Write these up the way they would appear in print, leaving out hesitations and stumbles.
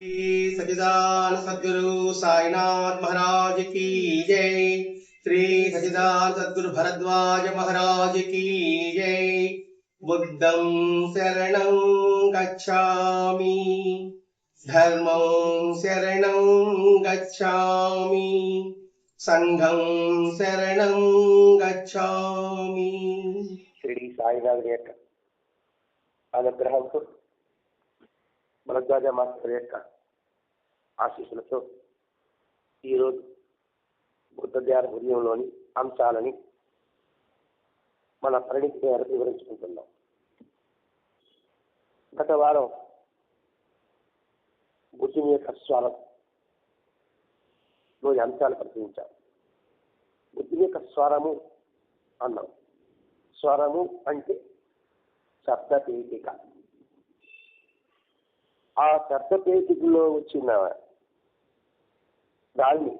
श्री सच्चिदानंद सद्गुरु साईनाथ महाराज की जय। श्री सच्चिदानंद सद्गुरु भरद्वाज महाराज की जय। बुद्धं शरणं गच्छामि, धर्मं शरणं गच्छामि, संघं शरणं गच्छामि। श्री సాయినాథుని యొక్క అనుగ్రహంతో భరద్వాజ మాస్టర్ యొక్క ఆశీస్సులతో ఈరోజు బుద్ధ ధ్యాన హృదయంలోని అంశాలని మన పరిణితి మేరకు వివరించుకుంటున్నాం. గత వారం బుద్ధుని యొక్క స్వరంలోని అంశాలు పరిశీలించాం. బుద్ధుని యొక్క స్వరము అన్నాం. స్వరము అంటే శబ్దపేటిక. ఆ శబ్దపేటికలో వచ్చిన దాన్ని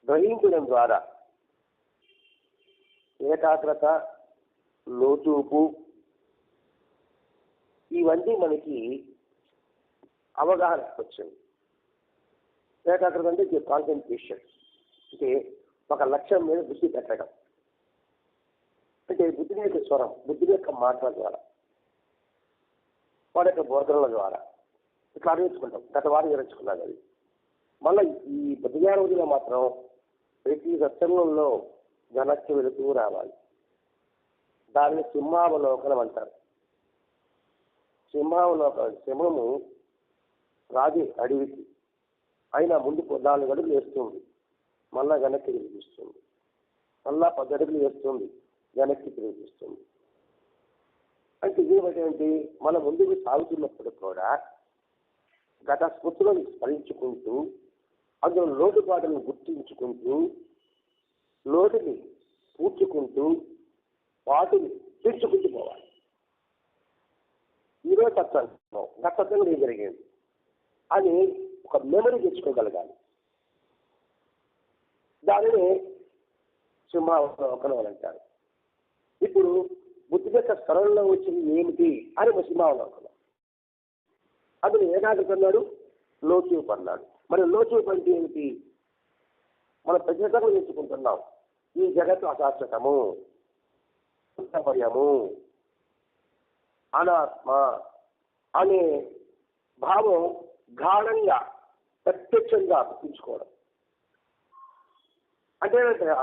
గ్రహించడం ద్వారా ఏకాగ్రత, లోతూపు ఇవన్నీ మనకి అవగాహన వచ్చింది. ఏకాగ్రత అంటే కాన్సన్ట్రేషన్, అంటే ఒక లక్ష్యం మీద దృష్టి పెట్టడం. అంటే బుద్ధుని యొక్క స్వరం, బుద్ధుని యొక్క మాటల ద్వారా, వాడి యొక్క బోధనల ద్వారా ఇట్లా నేర్చుకుంటాం. గత వారం వివరించుకున్నాను. అది మళ్ళీ ఈ బుద్ధజ్ఞాన రోజులో మాత్రం ప్రతి సత్సంగంలో వెనక్కి వెళుతూ రావాలి. దాన్ని సింహావలోకనం అంటారు. సింహము రాజు అడవికి అయినా ముందు 4 అడుగులు వేస్తుంది, మళ్ళా వెనక్కి తిరిగిస్తుంది, మళ్ళా 10 అడుగులు వేస్తుంది, వెనక్కి తిరిగిస్తుంది. అంటే ఏమిటంటే మన ముందుకు సాగుతున్నప్పుడు కూడా గత స్మృతులను స్మరించుకుంటూ, అందులో లోటుపాటులను గుర్తించుకుంటూ, లోటుని పూడ్చుకుంటూ, వాటిని తీర్చుకుంటూ పోవాలి. ఈరోజు సత్సంగం, గత సత్సంగం ఏం జరిగింది అని ఒక మెమరీ తెచ్చుకోగలగాలి. దానిని సింహావలోకనం అంటారు. ఇప్పుడు బుద్ధి యొక్క స్వరంలో వచ్చింది ఏమిటి అని సింహావలోకనం. అందులో ఏకాగ్రత అన్నాడు, లోచూపు అన్నాడు. మరి లోచూపు అంటే ఏమిటి? మనం ప్రత్యేకంగా నేర్చుకుంటున్నాం. ఈ జగత్తు అశాశ్వతము, భయము, అనాత్మ అనే భావం గాఢంగా ప్రత్యక్షంగా గుర్తించుకోవడం. అంటే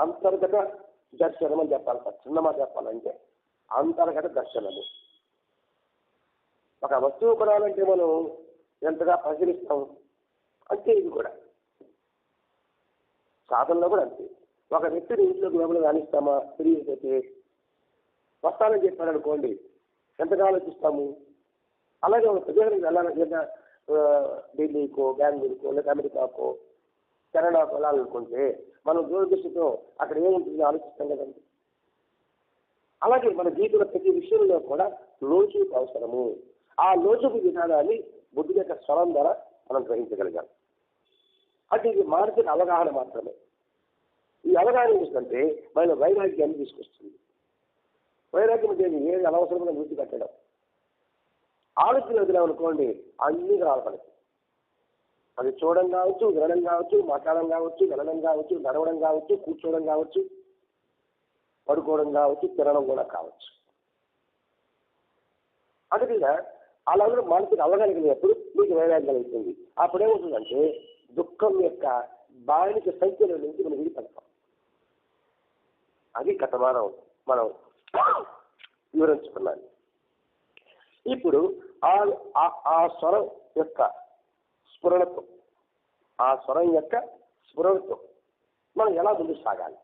అంతర్గత దర్శనం అని చెప్పాలి. చిన్నమా చెప్పాలంటే అంతర్గత దర్శనము. ఒక వస్తువు కొనాలంటే మనం ఎంతగా పరిశీలిస్తాం, అంతే ఇది కూడా సాధనలో కూడా అంతే. ఒక వ్యక్తిని ఇంట్లోకి లోపల రాణిస్తామా, తిరిగిపోతే వస్తానని చెప్పాడు అనుకోండి, ఎంతగా ఆలోచిస్తాము. అలాగే ఒక ప్రదేశానికి వెళ్ళాలన్నా, ఢిల్లీకో, బెంగళూరుకో, లేదా అమెరికాకో, కెనడాకో వెళ్ళాలనుకుంటే మనం దూరదృష్టితో అక్కడ ఏముంటుందో ఆలోచిస్తాం కదండి. అలాగే మన జీవితంలో ప్రతి విషయంలో కూడా లోచూపు అవసరము. ఆ లోచూపు విధానాన్ని బుద్ధి యొక్క స్వరం ద్వారా మనం గ్రహించగలిగాం. అంటే ఇది మానసిక అవగాహన మాత్రమే. ఈ అవగాహన ఏంటంటే మన వైరాగ్యాన్ని తీసుకొస్తుంది. వైరాగ్యం అంటే ఏది అనవసరమైన వృత్తి కట్టడం. ఆలోచన వదిలేమనుకోండి, అన్ని రావాలి. అది చూడడం కావచ్చు, వినడం కావచ్చు, మాట్లాడడం కావచ్చు, వెళ్ళడం కావచ్చు, నడవడం కావచ్చు, కూర్చోవడం కావచ్చు, పడుకోవడం కావచ్చు, తినడం కూడా కావచ్చు. అందుకే అలా కూడా మానసిక అవగాహన కలిగినప్పుడు మీకు వైరాగ్యం కలుగుతుంది. అప్పుడేమవుతుందంటే దుఃఖం యొక్క బానిస సంఖ్యలో నుంచి మనం విడిపడతాం. అది గత వారం మనం వివరించుకున్నాను. ఇప్పుడు ఆ స్వరం యొక్క స్ఫురణతో, ఆ స్వరం యొక్క స్ఫురణతో మనం ఎలా ముందుకు సాగాలి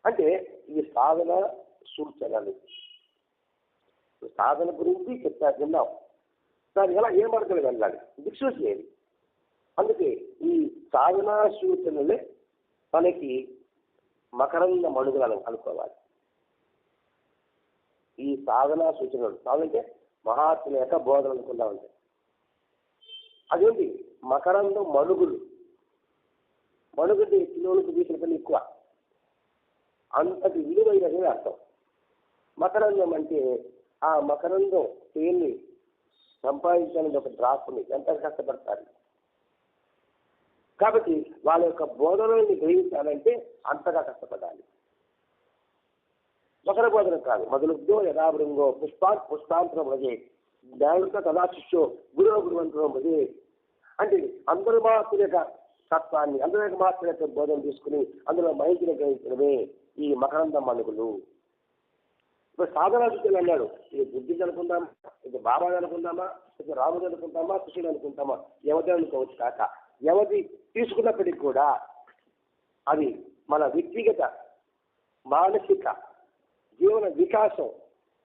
అంటే ఈ సాధన సూచనలు, సాధన గురించి విన్నాం. దాన్ని ఎలా ఏ మార్గంలో వెళ్ళాలి, దిక్సూచి ఏది. అందుకే ఈ సాధనా సూచనలే మనకి మకరంద మణుగులను అనుకోవాలి. ఈ సాధనా సూచనలు సాధనంటే మహాత్ముల యొక్క బోధన అనుకుంటా ఉంటాయి. అదేంటి మకరందం మణుగులు. మణుగుంటే కిలోలకు తీసిన కన్నా ఎక్కువ, అంతటి విలువైనది అర్థం. మకరందం అంటే ఆ మకరందం తేన్ని సంపాదించాలని ఒక డ్రాప్ని ఎంత కష్టపడతారు. కాబట్టి వాళ్ళ యొక్క బోధనల్ని గ్రహించాలంటే అంతగా కష్టపడాలి. ఒకరి బోధన కాదు. మొదలుద్దో యథాబృంగో పుష్పాంతరం భజే జ్ఞానుడితో తదా శిష్యో గురువు గురువంతరం భజే అంటే అందరూ మాత్రం యొక్క తత్వాన్ని, అందరూ మాత్రం యొక్క బోధన తీసుకుని అందులో మహిళను గ్రహించడమే ఈ మకరంద మణుగులు. ఇప్పుడు సాధనాధికులు అన్నాడు, ఇది బుద్ధిని అనుకుందామా, ఇది బాబాని అనుకుందామా, ఇది రాముడు అనుకుంటామా, కృష్ణుడు అనుకుంటామా, ఎవరి అనుకోవచ్చు కాక ఎవరి తీసుకున్నప్పటికీ కూడా అది మన వ్యక్తిగత మానసిక జీవన వికాసం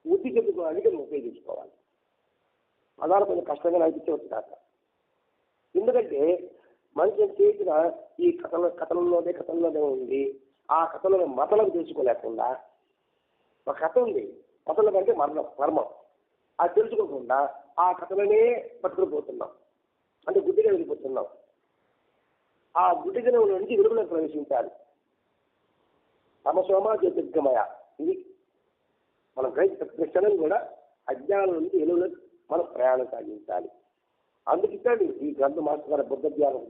వృద్ధి చెందుకోవడానికి మనం ఉపయోగించుకోవాలి. పదాలు కొంచెం కష్టంగా అనిపించవచ్చు కాక. ఎందుకంటే మనిషి చేసిన ఈ కథలంలోనే ఉంది. ఆ కథలను మతలకు తెలుసుకోలేకుండా ఒక కథ ఉంది, కథల కంటే మర్మం అది తెలుసుకోకుండా ఆ కథలనే పట్టుకుపోతున్నాం, అంటే గుడ్డిగా వెళ్ళిపోతున్నాం. ఆ గుడ్డిగా నుంచి విడుదలకు ప్రవేశించాలి. తమసోమ జ్యోతిర్గమయ ఇది మనం ప్రతి క్షణం కూడా అజ్ఞానం నుంచి వెలుగులకు మనం ప్రయాణం సాగించాలి. అందుకు ఇచ్చాడు ఈ గ్రంథ మాస్టర్ గారి బుద్ధ జ్ఞానం.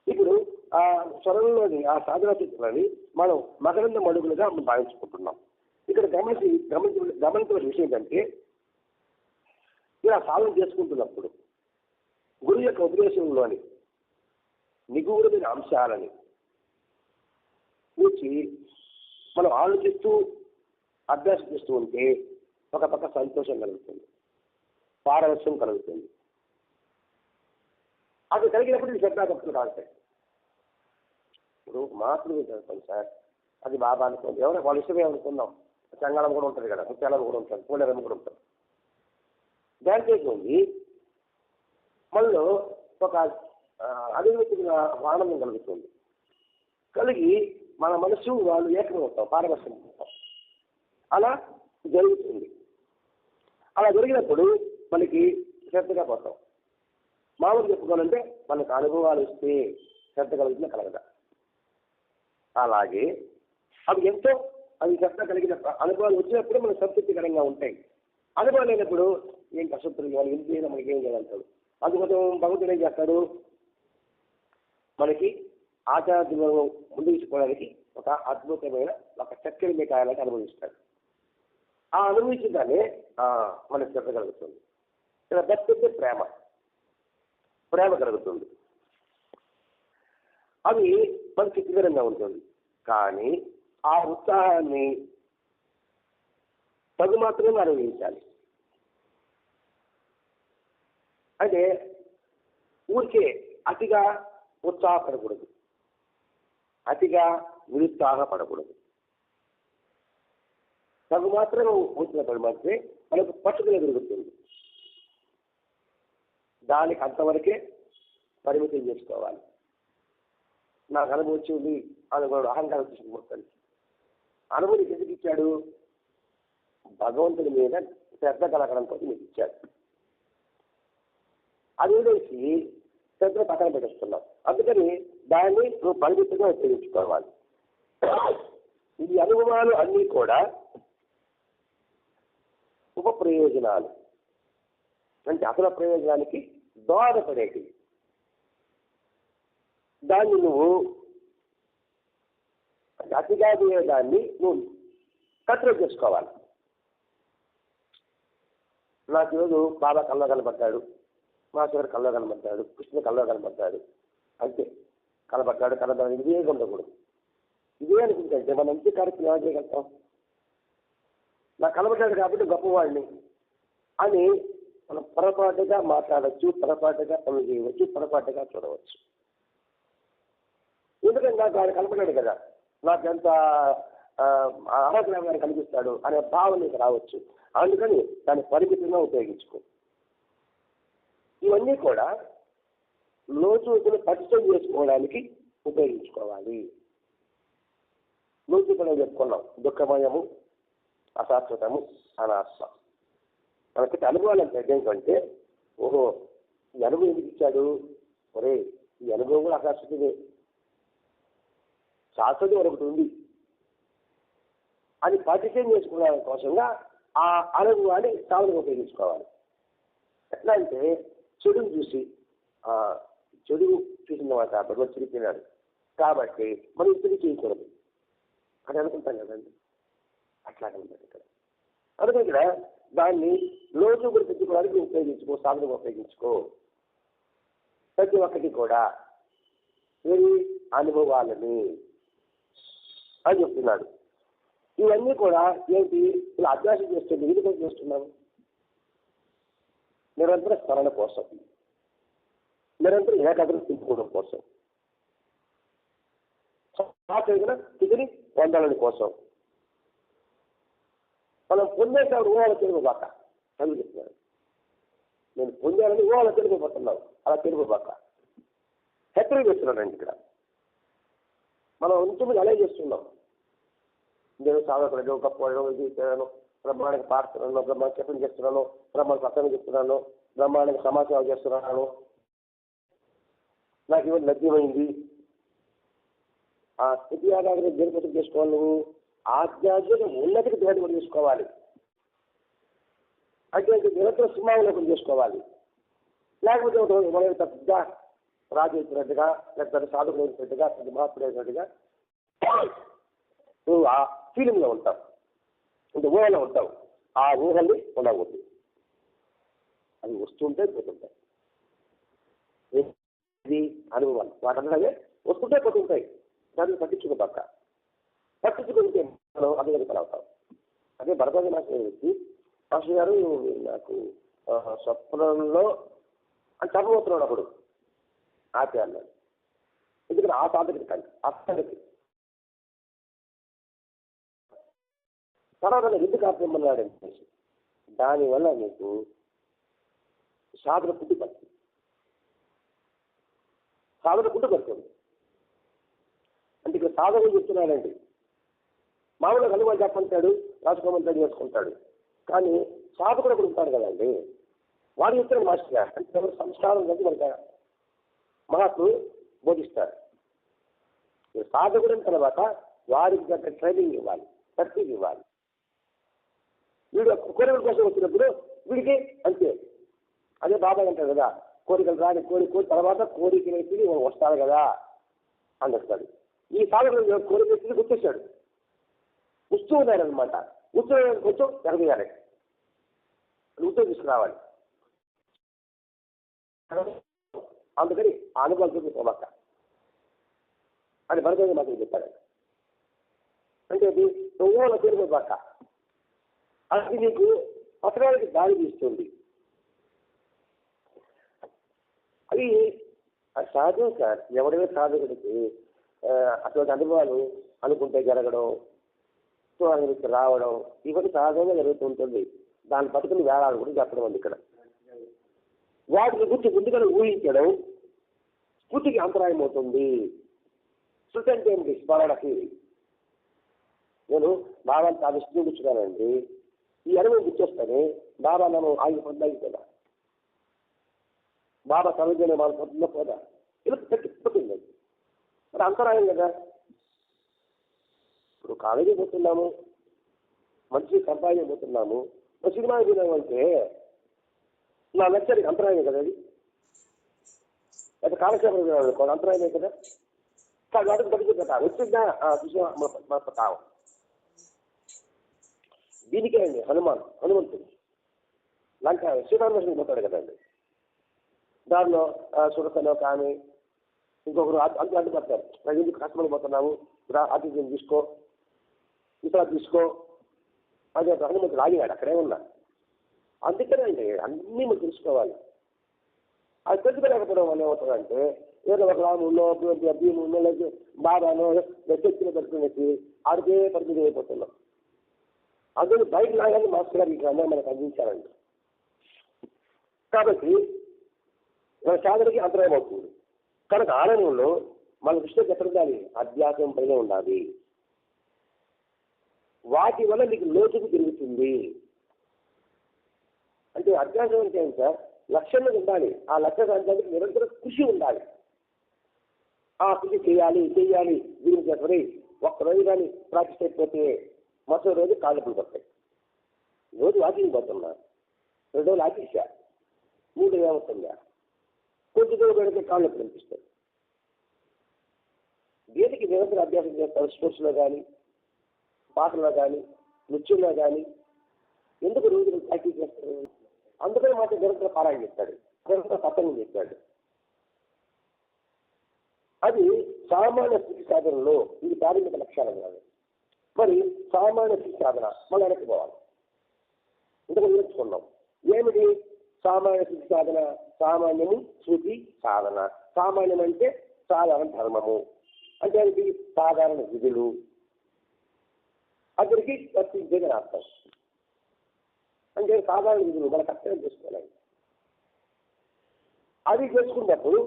ఇప్పుడు ఆ స్వరంలోని ఆ సాధన చిత్రాన్ని మనం మకరంద మడుగులుగా మనం భావించుకుంటున్నాం. ఇక్కడ గమనించవలసిన విషయం ఏంటంటే, ఇలా సాధన చేసుకుంటున్నప్పుడు గురువు యొక్క ఉపదేశంలోని నిగూఢమైన అంశాలని కూర్చి మనం ఆలోచిస్తూ అభ్యాసం చేస్తూ ఉంటే ఒక పక్క సంతోషం కలుగుతుంది, పారవశ్యం కలుగుతుంది. అది కలిగినప్పుడు ఇది శ్రద్ధాభక్తులు కాస్తాయి. ఇప్పుడు మాటలు చదువుతాం సార్, అది బాబా అనుకోండి, ఎవరో వాళ్ళ ఇష్టమే అనుకుందాం. చంగాళం కూడా ఉంటుంది కదా, ముత్యాలం కూడా ఉంటుంది, పూలరం కూడా ఉంటుంది. దాంట్లో ఉంది మనలో ఒక అధిగమించిన ఆనందం కలుగుతుంది. కలిగి మన మనసు వాళ్ళు ఏకమవుతాం, పారవశ్యం అవుతాం. అలా జరుగుతుంది. అలా జరిగినప్పుడు మనకి శ్రద్ధగా పోతాం. మామూలు చెప్పుకోవాలంటే మనకు అనుభవాలు ఇస్తే శ్రద్ధ కలుగుతున్న కలగదా. అలాగే అది ఎంతో అది శ్రద్ధ కలిగిన అనుభవాలు వచ్చినప్పుడు మనకు సంతృప్తికరంగా ఉంటాయి. అనుభవం లేనప్పుడు ఏం కష్టపడుతుంది, వాళ్ళు ఏం చేయాలి, మనకి ఏం చేయాలంటాడు. అందుకోసం భగవంతుడు ఏం చేస్తాడు, మనకి ఆచార్యులను ముందుకు తీసుకోవడానికి ఒక అద్భుతమైన ఒక చక్కెర మిఠాయిలాగా అనుభవిస్తాడు. ఆ అనుభవించగానే మనకి శ్రద్ధ కలుగుతుంది. ఇలా భక్తి ప్రేమ కలుగుతుంది. అది మనకి తృప్తికరంగా ఉంటుంది. కానీ ఆ ఉత్సాహాన్ని తగు మాత్రమే అనుభవించాలి. అంటే ఊరికే అతిగా ఉత్సాహపడకూడదు, అతిగా నిరుత్సాహపడకూడదు. తగు మాత్రమే వచ్చినప్పుడు మాత్రమే మనకు పట్టుదల పెరుగుతుంది. దానికి అంతవరకే పరిమితం చేసుకోవాలి. నాకు అనుభవం వచ్చింది అనుకోడు, అహంకారం తీసుకుపోతాను. అనుభూతి ఎందుకు ఇచ్చాడు? భగవంతుడి మీద శ్రద్ధ కలగడం కోసం మీకు ఇచ్చాడు. అది వదిలేసి శ్రద్ధ పక్కన పెట్టేస్తున్నాం. అందుకని దాన్ని నువ్వు పరిమితంగా ఉపయోగించుకోవాలి. ఈ అనుభవాలు అన్నీ కూడా ఉప ప్రయోజనాలు, అంటే అసలు ప్రయోజనానికి దోహదపడేటివి. దాన్ని నువ్వు అతిగా దాన్ని నువ్వు కంట్రోల్ చేసుకోవాలి. నాకు ఈరోజు బాబా కల్లో కనబడ్డాడు, మాస్టర్ కల్లో కనబడ్డాడు, కృష్ణ కల్లో కనబడ్డాడు, అంతే. కనబడ్డాడు ఇదే ఉండకూడదు. ఇదే అనుకుంటే మనం ఇంటి కార్యక్రమం ఏం చేయగలుగుతాం? నాకు కనబడ్డాడు కాబట్టి గొప్పవాడిని అని మనం పొరపాటుగా మాట్లాడచ్చు, పొరపాటుగా పనులు చేయవచ్చు, పొరపాటుగా చూడవచ్చు. ఎందుకంటే నాకు ఆయన కనపడ్డాడు కదా, నాకు ఎంత ఆరోగ్యంగా కనిపిస్తాడు అనే భావన నీకు రావచ్చు. అందుకని దాన్ని పరిమితంగా ఉపయోగించుకో. ఇవన్నీ కూడా లోతును పరిచయం చేసుకోవడానికి ఉపయోగించుకోవాలి. లోతు కూడా చెప్పుకున్నాం, దుఃఖమయము, అశాశ్వతము, అనాత్మ. మనకి అనుభవాలు అంటే ఏంటంటే, ఓహో ఈ అనుభవం ఎందుకు ఇచ్చాడు, ఒరే ఈ అనుభవం కూడా అశాశ్వతమే, శాశ్వతం ఒకటి ఉంది అని పరిచయం చేసుకోవడానికి కోసంగా ఆ అనుభవాన్ని సాధనకు ఉపయోగించుకోవాలి. ఎట్లా అంటే చెడును చూసి చెడు చూసిన తర్వాత భగవత్ చిరిపినాడు కాబట్టి మనం ఇద్దరు చేయకూడదు అని అనుకుంటాం కదండి. అట్లాగనమాట ఇక్కడ. అందుకని ఇక్కడ దాన్ని లోతు కూడా తెచ్చుకోవడానికి ఉపయోగించుకో, సాధనకు ఉపయోగించుకో. ప్రతి ఒక్కటి కూడా ఏది అనుభవాలని అని చెప్తున్నాడు. ఇవన్నీ కూడా ఏంటి, ఇలా అభ్యాసం చేస్తుంది. ఎందుకు చేస్తున్నాము? నిరంతర స్మరణ కోసం, నిరంతరం ఏకాగ్రత తిప్పుకోవడం కోసం, స్థితిని పొందాలని కోసం. మనం పొందేటప్పుడు ఊహల తెలుగుబాక చదువు చెప్తున్నాడు. నేను పొందాలని ఊహల తెలుగుపోతున్నావు, అలా తెలుగుబాక హెచ్చరిక చేస్తున్నానండి. ఇక్కడ మనం ఇంతమంది అలా చేస్తున్నాం. నేను సాధకుడు గొప్ప ఇది చేస్తున్నాను, బ్రహ్మాండానికి పాడుతున్నాను, బ్రహ్మాండ చెప్పని చేస్తున్నాను, బ్రహ్మాండ పక్కన చెప్తున్నాను, బ్రహ్మాండానికి సమాచారం చేస్తున్నాను, నాకు ఇవన్నీ లభ్యమైంది. ఆ స్థితి ఆధారంగా దేనికోసం చేసుకోవాలి? నువ్వు ఆధ్యాత్మిక ఉన్నతికి దేని చేసుకోవాలి. అయితే నిరంతర సింహావలోకం చేసుకోవాలి. లేకపోతే మనం పెద్ద రాజు అయినట్టుగా, లేకపోతే సాధకులు అయినట్టుగా, పెద్ద మహాత్ముడు అయినట్టుగా నువ్వు ఆ ఫీలింగ్లో ఉంటావు, అంటే ఊహలో ఉంటావు. ఆ ఊహల్ని ఉండకూడదు. అవి వస్తుంటే పోతుంటాయి. ఇది అనుభవాలు వాటంటే వస్తుంటే పోతుంటాయి. దాన్ని పట్టించుకోబాక. పట్టించుకుంటే మనం అభివృద్ధిపడవుతాం. అదే భరద్వాజ మాస్టర్ వ్యక్తి మాస్టర్ గారు నాకు స్వప్నంలో అని చెప్పబోతున్నాడు. అప్పుడు ఆపే అన్నాడు. ఎందుకంటే ఆ సాధకుడి కానీ ఆ సాధకుడి తర్వాత ఎందుకు ఆపేయమన్నాడు అనేసి, దానివల్ల నీకు సాధన పుట్టుపడుతుంది. సాధన పుట్టుపడుతుంది అంటే ఇక్కడ సాధన చెప్తున్నాడండి. మామూలుగా హనుమాన్ చెప్పంటాడు, రాసుకోమంటాడు, చేసుకుంటాడు. కానీ సాధకుడు ఒకడు ఉంటాడు కదండి, వాడు చెప్తాడు మాస్టర్ గారు. అంటే ఎవరు సంస్కారం కలిసి మనకి మహాత్ములు బోధిస్తారు. సాధకుడు అయిన తర్వాత వారికి గట్ట ట్రైనింగ్ ఇవ్వాలి, తర్ఫీదు ఇవ్వాలి. వీడు కోరికల కోసం వచ్చినప్పుడు వీడికి అంతే. అదే బాబా అంటాడు కదా, కోరికలు రాని కోరిక తర్వాత కోరికలు వేసి వస్తాడు కదా అని వస్తాడు. ఈ సాధకుడు కోరిక వేసి గుర్తొచ్చాడు, వస్తూ ఉన్నాడు అనమాట. ఉత్తరం కొంచెం ఎరగేయాలి, ఉత్తరం తీసుకురావాలి. అందుకని ఆ అనుభవాలు చూపించక అని భరద్వాజ మాత్రం చెప్పాడు. అంటే నువ్వు తీరుకోబాక, అది నీకు పత్రానికి దారి తీస్తుంది. అది సహజం సార్. ఎవరైనా సాధకుడికి అటువంటి అనుభవాలు అనుకుంటే జరగడం, అనుభూతి రావడం, ఇవన్నీ సహజంగా జరుగుతుంటుంది. దాన్ని పట్టుకుని వేళాలు కూడా చెప్పడం ఉంది ఇక్కడ. వాటిని గురించి ముందుగా ఊహించడం స్ఫూర్తికి అంతరాయం అవుతుంది. శృతి అంటే ఏమిటి? స్మరణకి. నేను బాబాని చాలా ఇష్టం కూర్చున్నానండి, ఈ అనుభవం గుర్తొస్తానే బాబా నన్ను ఆగిపోతుంది కదా, బాబా చదువుకునే వాళ్ళు పొద్దున్న పోదా ఇలా పెట్టిపోతుంది. మరి అంతరాయం కదా. ఇప్పుడు కాలేజీ పోతున్నాము, మంచి సంపాదించబోతున్నాము, ఒక సినిమా అంటే నా లక్ష్యానికి అంతరాయమే కదా. అది అయితే కాలక్షేపం అంతరాయమే కదా. వాటికి పట్టించుకుంటా వచ్చిందా చూసా. దీనికే అండి హనుమంతుడు లంక శ్రీరామకృష్ణ పోతాడు కదండి. దానిలో సురతలో కానీ ఇంకొకరు అడ్డుపడతారు. ఎందుకు కష్టమని పోతున్నాము, అతిథిని తీసుకో, ఇతర తీసుకో. అదే హనుమంతుడు ఆగినాడు, అక్కడే ఉన్నా. అందుకనే అండి అన్నీ మనం తెలుసుకోవాలి. అది తెలుసుకోలేకపోవడం వల్ల ఏమవుతుందంటే ఏదో ఒక రాముల్లో భీముల్లో బాబానో చర్చలు పెట్టుకునేసి ఆడికే పరిమితి అయిపోతున్నాం. అందులో బయట లాగానే మాస్టర్ గారు ఇక్కడ మనకు అందించారండి. కాబట్టి మన సాధనకి అంతరాయం అవుతుంది. కనుక ఆనందంలో మన దృష్టి ఎక్కడ ఉండాలి? అధ్యాత్మం పైన ఉండాలి. వాటి వల్ల మీకు లోతుకు తిరుగుతుంది. అంటే అధ్యాత్మం అంటే ఏంటి సార్? లక్ష్యంలో ఉండాలి. ఆ లక్ష్య సాధించడానికి నిరంతరం కృషి ఉండాలి. ఆ కృషి చేయాలి దీనికి చెప్పని ఒక్క రోజు కానీ ప్రాక్టీస్ అయిపోతే మరో రోజు కాళ్ళపులు పడతాయి. రోజు వాకింగ్ పోతున్నా, 2 రోజులు ఆపేసా, 3 ఏమవుతుందా, కొంచెం దూరం పెడితే కాళ్ళు నొప్పి కనిపిస్తాయి. దేనికి నిరంతరం అభ్యాసం చేస్తారు? స్పోర్ట్స్లో కానీ, పాటల్లో కానీ, నృత్యంలో కానీ ఎందుకు రోజు ప్రాక్టీస్ చేస్తారు? అందుకని మాత్రం నిరంతరం పారాయణ చేస్తాడు, నిరంతరం సత్సంగం చేస్తాడు. అది సామాన్య స్థితి సాధనలో ఇది ప్రాథమిక లక్ష్యాలు కాదు. మరి సామాన్య స్థితి సాధన మనం వెనక్కి పోవాలి. ఇంతకు నేర్చుకున్నాం ఏమిటి సామాన్య స్థితి సాధన? సామాన్యము శృతి సాధన. సామాన్యం అంటే సాధారణ ధర్మము, అంటే అది సాధారణ విధులు, అతనికి వర్తించేది అర్థం. అంటే సాధారణ విధులు మన కర్తవ్యం చేసుకోవాలి. అది చేసుకున్నప్పుడు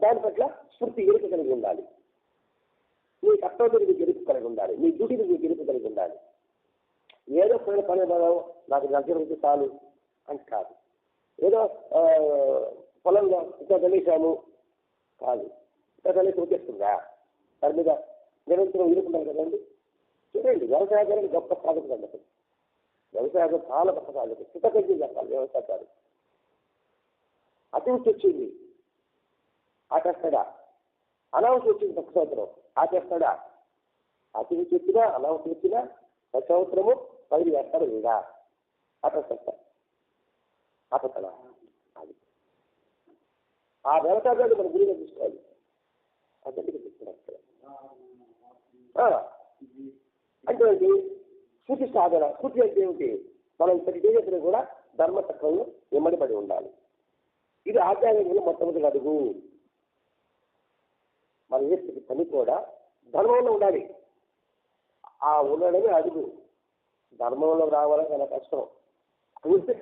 దాని పట్ల స్ఫూర్తి ఎరుక కలిగి ఉండాలి. మీ కర్తవ్యం మీకు ఎరుక కలిగి ఉండాలి, మీ డ్యూటీని మీకు ఎరుక కలిగి ఉండాలి. ఏదో పోయిన పని నాకు దగ్గర వచ్చి చాలు అని కాదు. ఏదో పొలంలో ఇంకా కలిసాము కాదు, ఇంకా కలిసి వచ్చేస్తుందా దాని మీద నిరంతరం ఇరుకున్నారు కదండి. చూడండి, వ్యవసాయకారులు గొప్ప సాధకులు అన్నట్టు. వ్యవసాయం చాలా గొప్ప సాధకులు, చిత్తకజ్జి చెప్పాలి వ్యవసాయకారు. అతివృష్టి వచ్చింది ఆపేస్తాడా? అనావృష్టి వచ్చింది ప్రతి సంవత్సరం ఆపేస్తాడా? అతివృష్టి వచ్చినా అనావృష్టి వచ్చినా ప్రతి సంవత్సరము పైరు వేస్తాడు వీడా ఆపేస్తా ఆపేస్తాడా? అది ఆ వ్యవసాయాన్ని మన గురిగా తీసుకోవాలి. అతనికి అంటే శృతి సాధన. శృతి అంటే ఏమిటి? మనం ప్రతి చేసిన కూడా ధర్మచక్రంలో ఇమ్మడిపడి ఉండాలి. ఇది ఆధ్యాత్మికంలో మొట్టమొదటి అడుగు. మన ఏ పని కూడా ధర్మంలో ఉండాలి. ఆ ఉండడమే అడుగు. ధర్మంలో రావాలని చాలా కష్టం. అది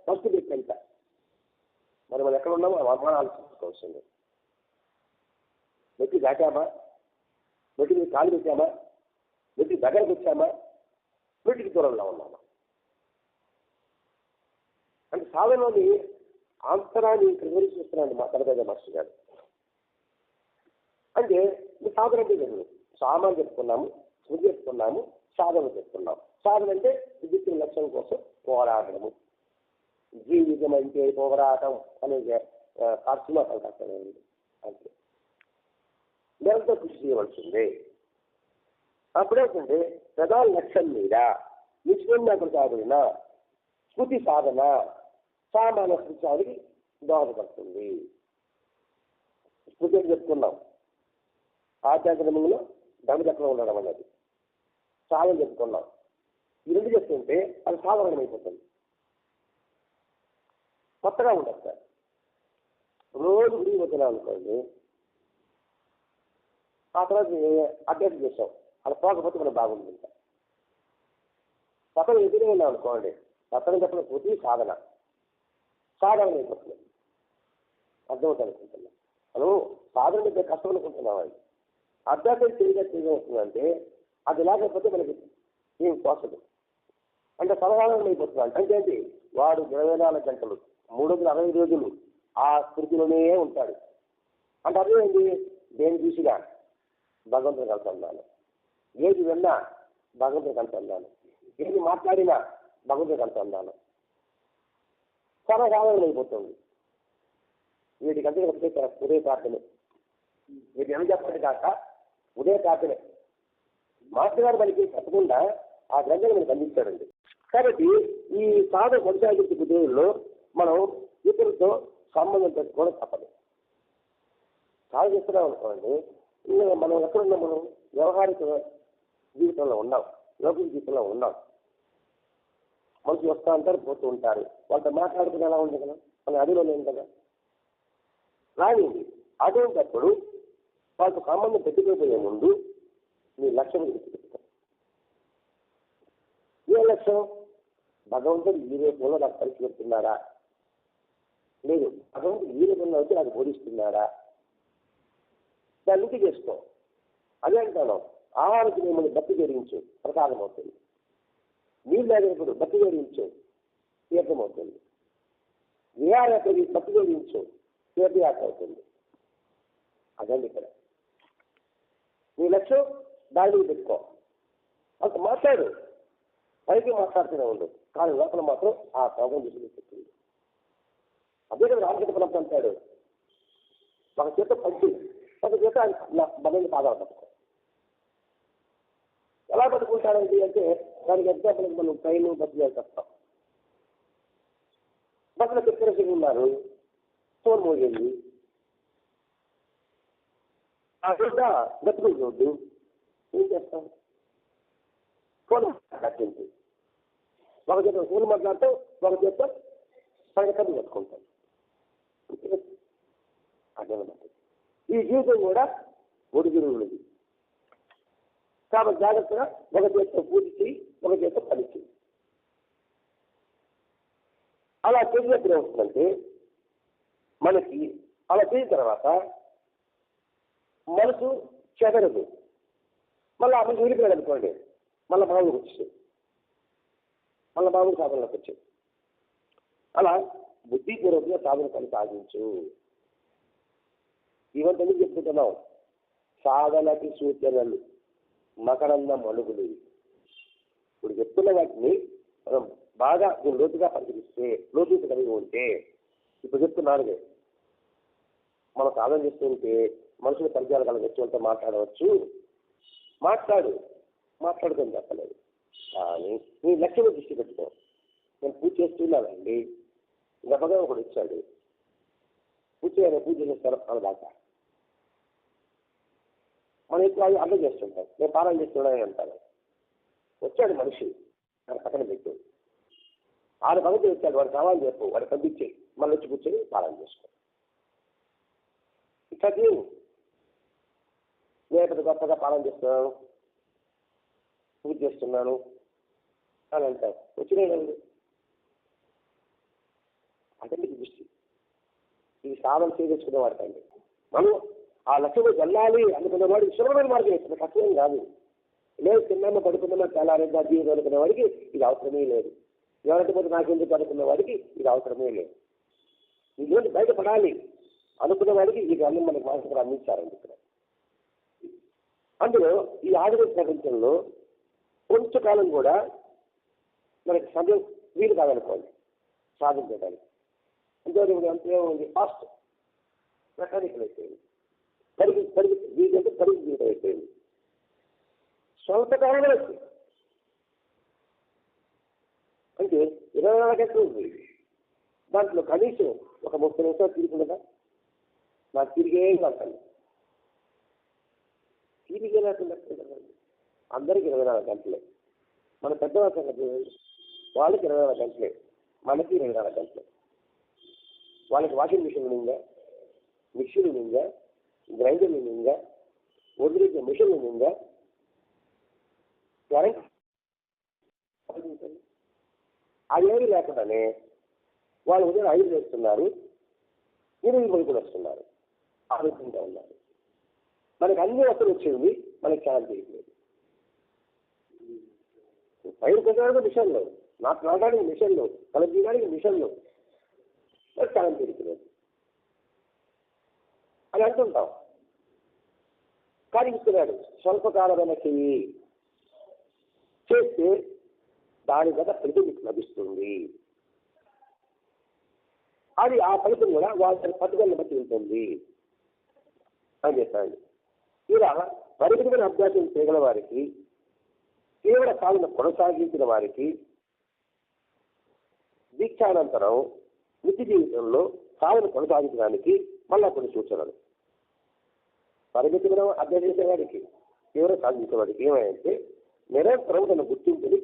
ఫస్ట్ ఎంత మరి మనం ఎక్కడ ఉన్నామో మనం ఆలోచించుకోవాల్సింది. మెట్టి దాటామా, మెట్టి మీద కాలు పెట్టామా, మెట్టి దగ్గరకు వచ్చామా, మెట్టికి దూరంలో ఉన్నామా? అంటే సాధనలోని ఆంతరాన్ని వివరిస్తున్నాడు మా తరగతి మాస్టర్ గారు. అంటే ఈ సాధన అంటే లేదు. సామాన్ చెప్పుకున్నాము, శృతి చెప్పుకున్నాము, సాధన చెప్పుకున్నాము. సాధన అంటే విద్యుత్ లక్ష్యం కోసం పోరాడము. జీవితం అంటే పోరాటం అనేది కార్యక్రమం కష్టమైంది. అంటే నిరంతరం కృషి చేయవలసిందే. అప్పుడేంటంటే ప్రధాన లక్ష్యం మీద నిష్పన్నకు సాధన స్మృతి సాధన సామాన్య స్థితికి దోహదపడుతుంది. స్మృతి చెప్పుకున్నాం, ఆధ్యాత్మికంలో ధర్మచక్రం ఉండడం అనేది సాధన చెప్పుకున్నాం. ఈ రెండు చెప్తుంటే అది సాధారణమైపోతుంది, కొత్తగా ఉండదు సార్. రోజు గుడికి వచ్చినాం అనుకోండి, ఆ తర్వాత అభ్యాసం చేసాం, అలా పోకపోతే మనం బాగుంటుంది. ఇంకా పక్కన ఎదురు ఉన్నాం అనుకోండి, పక్కన చెప్పిన పూర్తి సాధన సాధన అయిపోతుంది. అర్థమవుతుంది అనుకుంటున్నాం. మనం సాధన మీద కష్టం అనుకుంటున్నాం. అది అభ్యాసం చేయగలుగుతుందంటే అది లేకపోతే మనకి ఏం పోసదు. అంటే సాధారణం అయిపోతున్నాడు. అంటే ఏంటి? వాడు 24 గంటలు 360 రోజులు ఆ స్థితిలోనే ఉంటాడు. అంటే అర్థమైంది, దేని చూసినా భగవంతుని కలుసుకున్నాను, ఏది విన్నా భగవంతుని కలుసుకున్నాను, ఏది మాట్లాడినా భగవంతుని కలుసుకున్నాను. చాలా సాధారణం అయిపోతుంది. వీటికంటే ఉదయ ప్రార్థనే. వీటి ఏమి చెప్పండి కాక ఉదయ ప్రార్థనే. మాస్టర్ గారు మనకి తప్పకుండా ఆ గ్రంథాన్ని మనకు అందించాడండి. కాబట్టి ఈ సాధన కొనసాగించే ఉదయంలో మనం ఇతరులతో సంబంధం పెట్టుకోవడం తప్పదు. సాధన చేస్తున్నాం అనుకోండి, మనం ఎక్కడున్నాం? మనం వ్యవహారిక జీవితంలో ఉన్నాం, లౌకిక జీవితంలో ఉన్నాం. మనుషులు వస్తూ ఉంటారు, పోతూ ఉంటారు. వాళ్ళతో మాట్లాడుకుని ఎలా ఉంది కదా, మన అడిలో లేదు కదా. రానింది అటువంటిప్పుడు వాళ్ళతో సంబంధం పెట్టుకోబోయే ముందు మీ లక్ష్యం పెట్టుకో. ఏ లక్ష్యం? భగవంతుడు ఈ రూపంలో నాకు కలిసి పెడుతున్నాడా, లేదు భగవంతుడు ఈ రూపంలో వచ్చి నాకు బోధిస్తున్నాడా, దాన్ని చేసుకో. అదే అంటాను, ఆహారానికి మిమ్మల్ని బట్టి జరిగించు, ప్రసాదం అవుతుంది. నీళ్ళు తాగినప్పుడు బట్టి జరిగించు, తీర్థం అవుతుంది. విహారకి బట్టి జరిగించు, తీర్థయాత్ర అవుతుంది. అదండి ఇక్కడ నీ లక్ష్యం. దాని పెట్టుకో, అంత మాట్లాడు. పైకి మాట్లాడుతూనే ఉండు, కానీ లోపల మాత్రం ఆ సాధన తీసుకుని అదే కదా రామకృష్ణ పరమహంస అంటాడు, ఒక చేత పంచి ఒక చేత బలని పాదాలు పట్టుకో. ఎలా పట్టుకుంటాడండి అంటే దానికి ఎగ్జాంపుల్ మనం ట్రైన్ బస్సులు చెప్తాం. బస్సులో సెక్యూరిటీ ఉన్నారు, ఫోన్ మోగింది, ఆ రోడ్డ గతుకులు రోడ్డు, ఏం చేస్తాం? ఫోన్ కట్టింది, ఒక చేత ఫోన్ మాట్లాడుతూ ఒక చేత పైన కన్ను కట్టుకుంటాం. అదేనమాట ఈ జీవితం కూడా ఒడిగిరుగులది. కాబట్టి జాగ్రత్తగా ఒక చేత పూజ చేయి, ఒక చేత పని చేయి. అలా చేసినప్పుడు ఏమవుతుందంటే మనకి అలా చేసిన తర్వాత మనసు చెదరదు. మళ్ళీ ఆ మనసు వెళ్ళిపోయాడు అనుకోండి, మళ్ళీ బాగుంది వచ్చేది, మళ్ళీ బాగుంది సాధనలోకి వచ్చేది. అలా బుద్ధిపూర్వకంగా సాధన పని సాధించు. ఇవంతా చెప్పుకుంటున్నాం. సాధనకి సూచనలు మకరంద మణుగులు. ఇప్పుడు చెప్తున్న వాటిని మనం బాగా లోతుగా పరిశీలిస్తే, లోతు కలిగి ఉంటే, ఇప్పుడు చెప్తున్నాను మనం సాధన చేస్తుంటే మనుషుల పరిచయాలు కల వ్యక్తులతో మాట్లాడవచ్చు. మాట్లాడుకొని చెప్పలేదు, కానీ నీ లక్ష్యం దృష్టి పెట్టుకో. నేను పూజ చేస్తున్నానండి, గొప్పగా ఒకడు ఇచ్చాడు, పూజ చేస్తారు మన దాకా మనం ఇప్పుడు అర్థం చేస్తుంటాం. నేను పాలన చేస్తున్నానని అంటాను. వచ్చాడు మనిషి, వాడు పక్కన పెట్టు, 6 పగతి వచ్చాడు, వాడు కావాలి చెప్పు, వాడు పంపించి మళ్ళీ వచ్చి కూర్చొని పాలన చేసుకో. ఇట్లా నేను పెద్ద గొప్పగా పాలన చేస్తున్నాను, పూజ చేస్తున్నాను అని అంటారు. వచ్చినాయి అంటే మీకు దృష్టి ఇది సాధన చేయదలుచుకునే వాడికండి. మనం ఆ లక్ష్యంలో వెళ్ళాలి అనుకున్న వాడికి సులభమైన మార్గం వేస్తుంది, కష్టమేం కాదు. లేదు తిన్నామో పడుకున్నామో చాలా ఆరోగ్య జీవితం అనుకునే వాడికి ఇది అవసరమే లేదు. ఎవరంటే పోతే నాకెందుకు అనుకున్న వాడికి ఇది అవసరమే లేదు. ఇది బయటపడాలి అనుకున్న వాడికి ఈ గ్రంథం మనకు మానసిక అందించారండి. ఇక్కడ అందులో ఈ ఆధునిక ప్రపంచంలో కొంచెం కాలం కూడా మనకి సమయం వీలు కాదనుకోండి సాధించడానికి. అంతే ఉంది, ఫాస్ట్ మెకానికల్ అయిపోయింది, పరిగి జీవితం అయిపోయింది. స్వల్ప కాలంలో వచ్చింది అంటే 24 గంటలు ఉంది. దాంట్లో కనీసం ఒక 30 నిమిషాలు తిరుగుతుండగా నాకు తిరిగే అంటాను. తిరిగే లేకుండా అందరికి 24 గంటలే. మన పెద్దవాళ్ళ వాళ్ళకి 24 గంటలే, మనకి 24 గంటలే. వాళ్ళకి వాషింగ్ మిషన్ ఉందా, మిక్సీలు ఉందా, గ్రైండర్లు ఉందా, వదిలించే మిషన్లు ఉందా, కరెంట్ అదేమీ లేకుండానే వాళ్ళు ఉదయం 5 వేస్తున్నారు, 8 కూడా వస్తున్నారు, ఆరోగ్యంగా ఉన్నారు. మనకి అన్ని వస్తువులు వచ్చింది, మనకి ఛాన్స్ చేయట్లేదు. పైరు పెట్టడానికి మిషన్లు, నాకు నాటడానికి మిషన్లు, కలపడానికి మిషన్లు, ఛాన్స్ చేయట్లేదు అని అంటుంటాం. కానీ ఇస్తున్నాడు స్వల్పకాలమైన చెయ్యి చేస్తే దాని మీద ఫలితం మీకు లభిస్తుంది. అది ఆ ఫలితం కూడా వాళ్ళ పట్టుదలను బట్టి ఉంటుంది అని చెప్పాడు. ఇలా పరిమితమైన అభ్యాసం చేయగల వారికి, తీవ్ర సాధన కొనసాగించిన వారికి దీక్షానంతరం నిత్య జీవితంలో సాధన కొనసాగించడానికి మళ్ళా కొన్ని సూచనలు. పరిమితమైన అభ్యాసం చేసేవాడికి, తీవ్ర సాధించేవాడికి ఏమైందంటే నిరంతరం తన గుర్తింపుని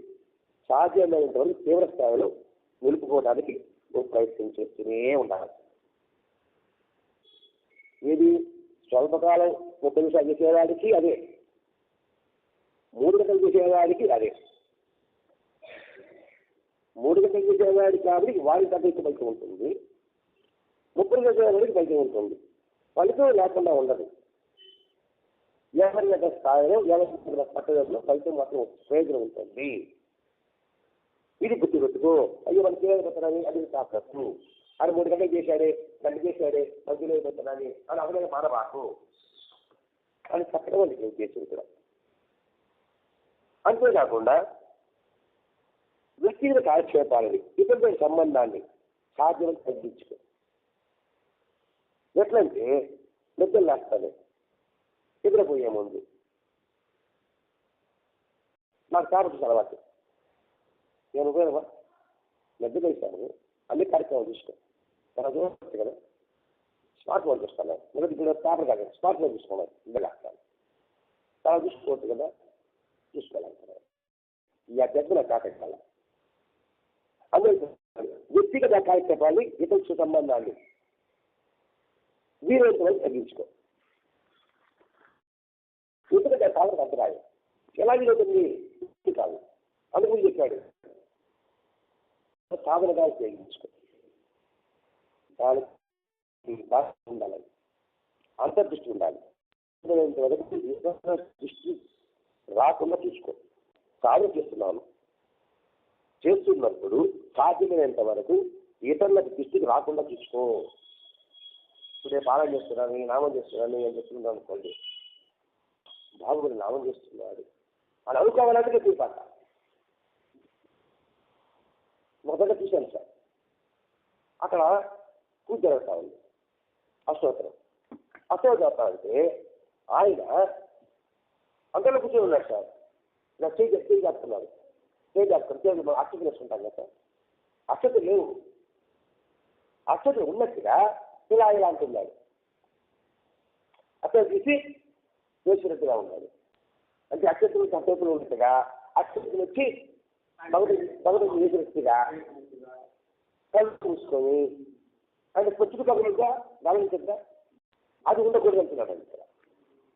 సాధ్యమైనంత వరకు తీవ్ర స్థాయిలో నిలుపుకోవడానికి ప్రయత్నం చేస్తూనే ఉండాలి. ఇది స్వల్పకాలం 30 నిమిషాలు చేసేవాడికి అదే, 3 గంటలు చేసేవాడికి అదే. 3 గంటలు చేసేవాడికి కాబట్టి వాడి తగ్గ ఫలితం ఉంటుంది, 30 చేసేవాడికి ఫలితం ఉంటుంది. ఫలితం లేకుండా ఉండదు. ఎవరి స్థాయిలో ఎవరి పట్టడంలో ఫలితం మాత్రం ప్రయోజనం ఉంటుంది. ఇది గుర్తుపెట్టుకో. అయ్యో మనకి ఏమైపోతున్నాని అది కాకూడదు. అది 3 గంటలు చేశాడే, గంట చేశాడే, మధ్యలో అయిపోతున్నాని అని అవన్నీ మానబాకు అని చెప్పడం వాళ్ళకి ఉద్దేశం కూడా. అంతేకాకుండా వ్యక్తిగత కాలక్షేపాలని ఇతరులతో సంబంధాన్ని సాధ్యం తగ్గించుకో. ఎట్లంటే నిద్ర లేస్తాను, నిద్రపోయే ముందు నాకు కాబట్టి అలవాటు. నేను ఉపయోగమా నిద్ర వేశాను, అన్ని కార్యక్రమాలు చూసుకో. తర్వాత చూడవచ్చు కదా, స్మార్ట్ ఫోన్ చూస్తాను. మొదటి ఇప్పుడు పేపర్ కాదు, స్మార్ట్ ఫోన్ చూసుకోవాలి, నిద్ర లేస్తాను. తర్వాత చూసుకోవచ్చు కదా, చూసుకోవాలంటారు. ఈ అభ్యర్థి నాకు కాకెట్టాలి. అందులో వ్యక్తిగత కార్యక్రమాన్ని ఇతరుల సంబంధాన్ని వీలైనంత వరకు తగ్గించుకో. ఇతరుల కాలం అంతరాయం ఎలా వీలవుతుంది కాదు, అందుకు చెప్పాడు సాధనగా ఉపయోగించుకో. దానికి బాగా ఉండాలి, అంతర్దృష్టి ఉండాలి. దృష్టి రాకుండా చూసుకో. సాధన చేస్తున్నప్పుడు సాధ్యమైనంత వరకు ఇతరులకు దృష్టికి రాకుండా చూసుకో. ఇప్పుడు నేను పాలన చేస్తున్నాను, నేను నామం చేస్తున్నాను అని చెప్తున్నాను అనుకోండి, బాబుని నామం చేస్తున్నాడు అని అనుకోవాలంటే చూపాక. మొదట చూశాను సార్, అక్కడ పూజ జరుగుతూ ఉంది, అష్టోత్తరం జరుగుతా అంటే ఆయన అంతలో కూర్చొని ఉన్నాడు సార్. ఇలా చేయి చేస్తున్నారు, మనం అక్షతలు వేసుకుంటాం కదా సార్. అక్షతలు లేవు, అక్షతలు ఉన్నట్టుగా ఇలా అంటున్నాడు. అక్షతలు తీసి వేసినట్టుగా ఉన్నాడు. అంటే అక్షతలు సంతోషంలో ఉన్నట్టుగా అక్షతలు వచ్చి భగవతి వేసినట్టుగా కళ్ళు చూసుకొని అంటే పొచ్చుకు కబులుగా గమనించద్దా, అది ఉండకూడదు అంటున్నాడు ఇక్కడ.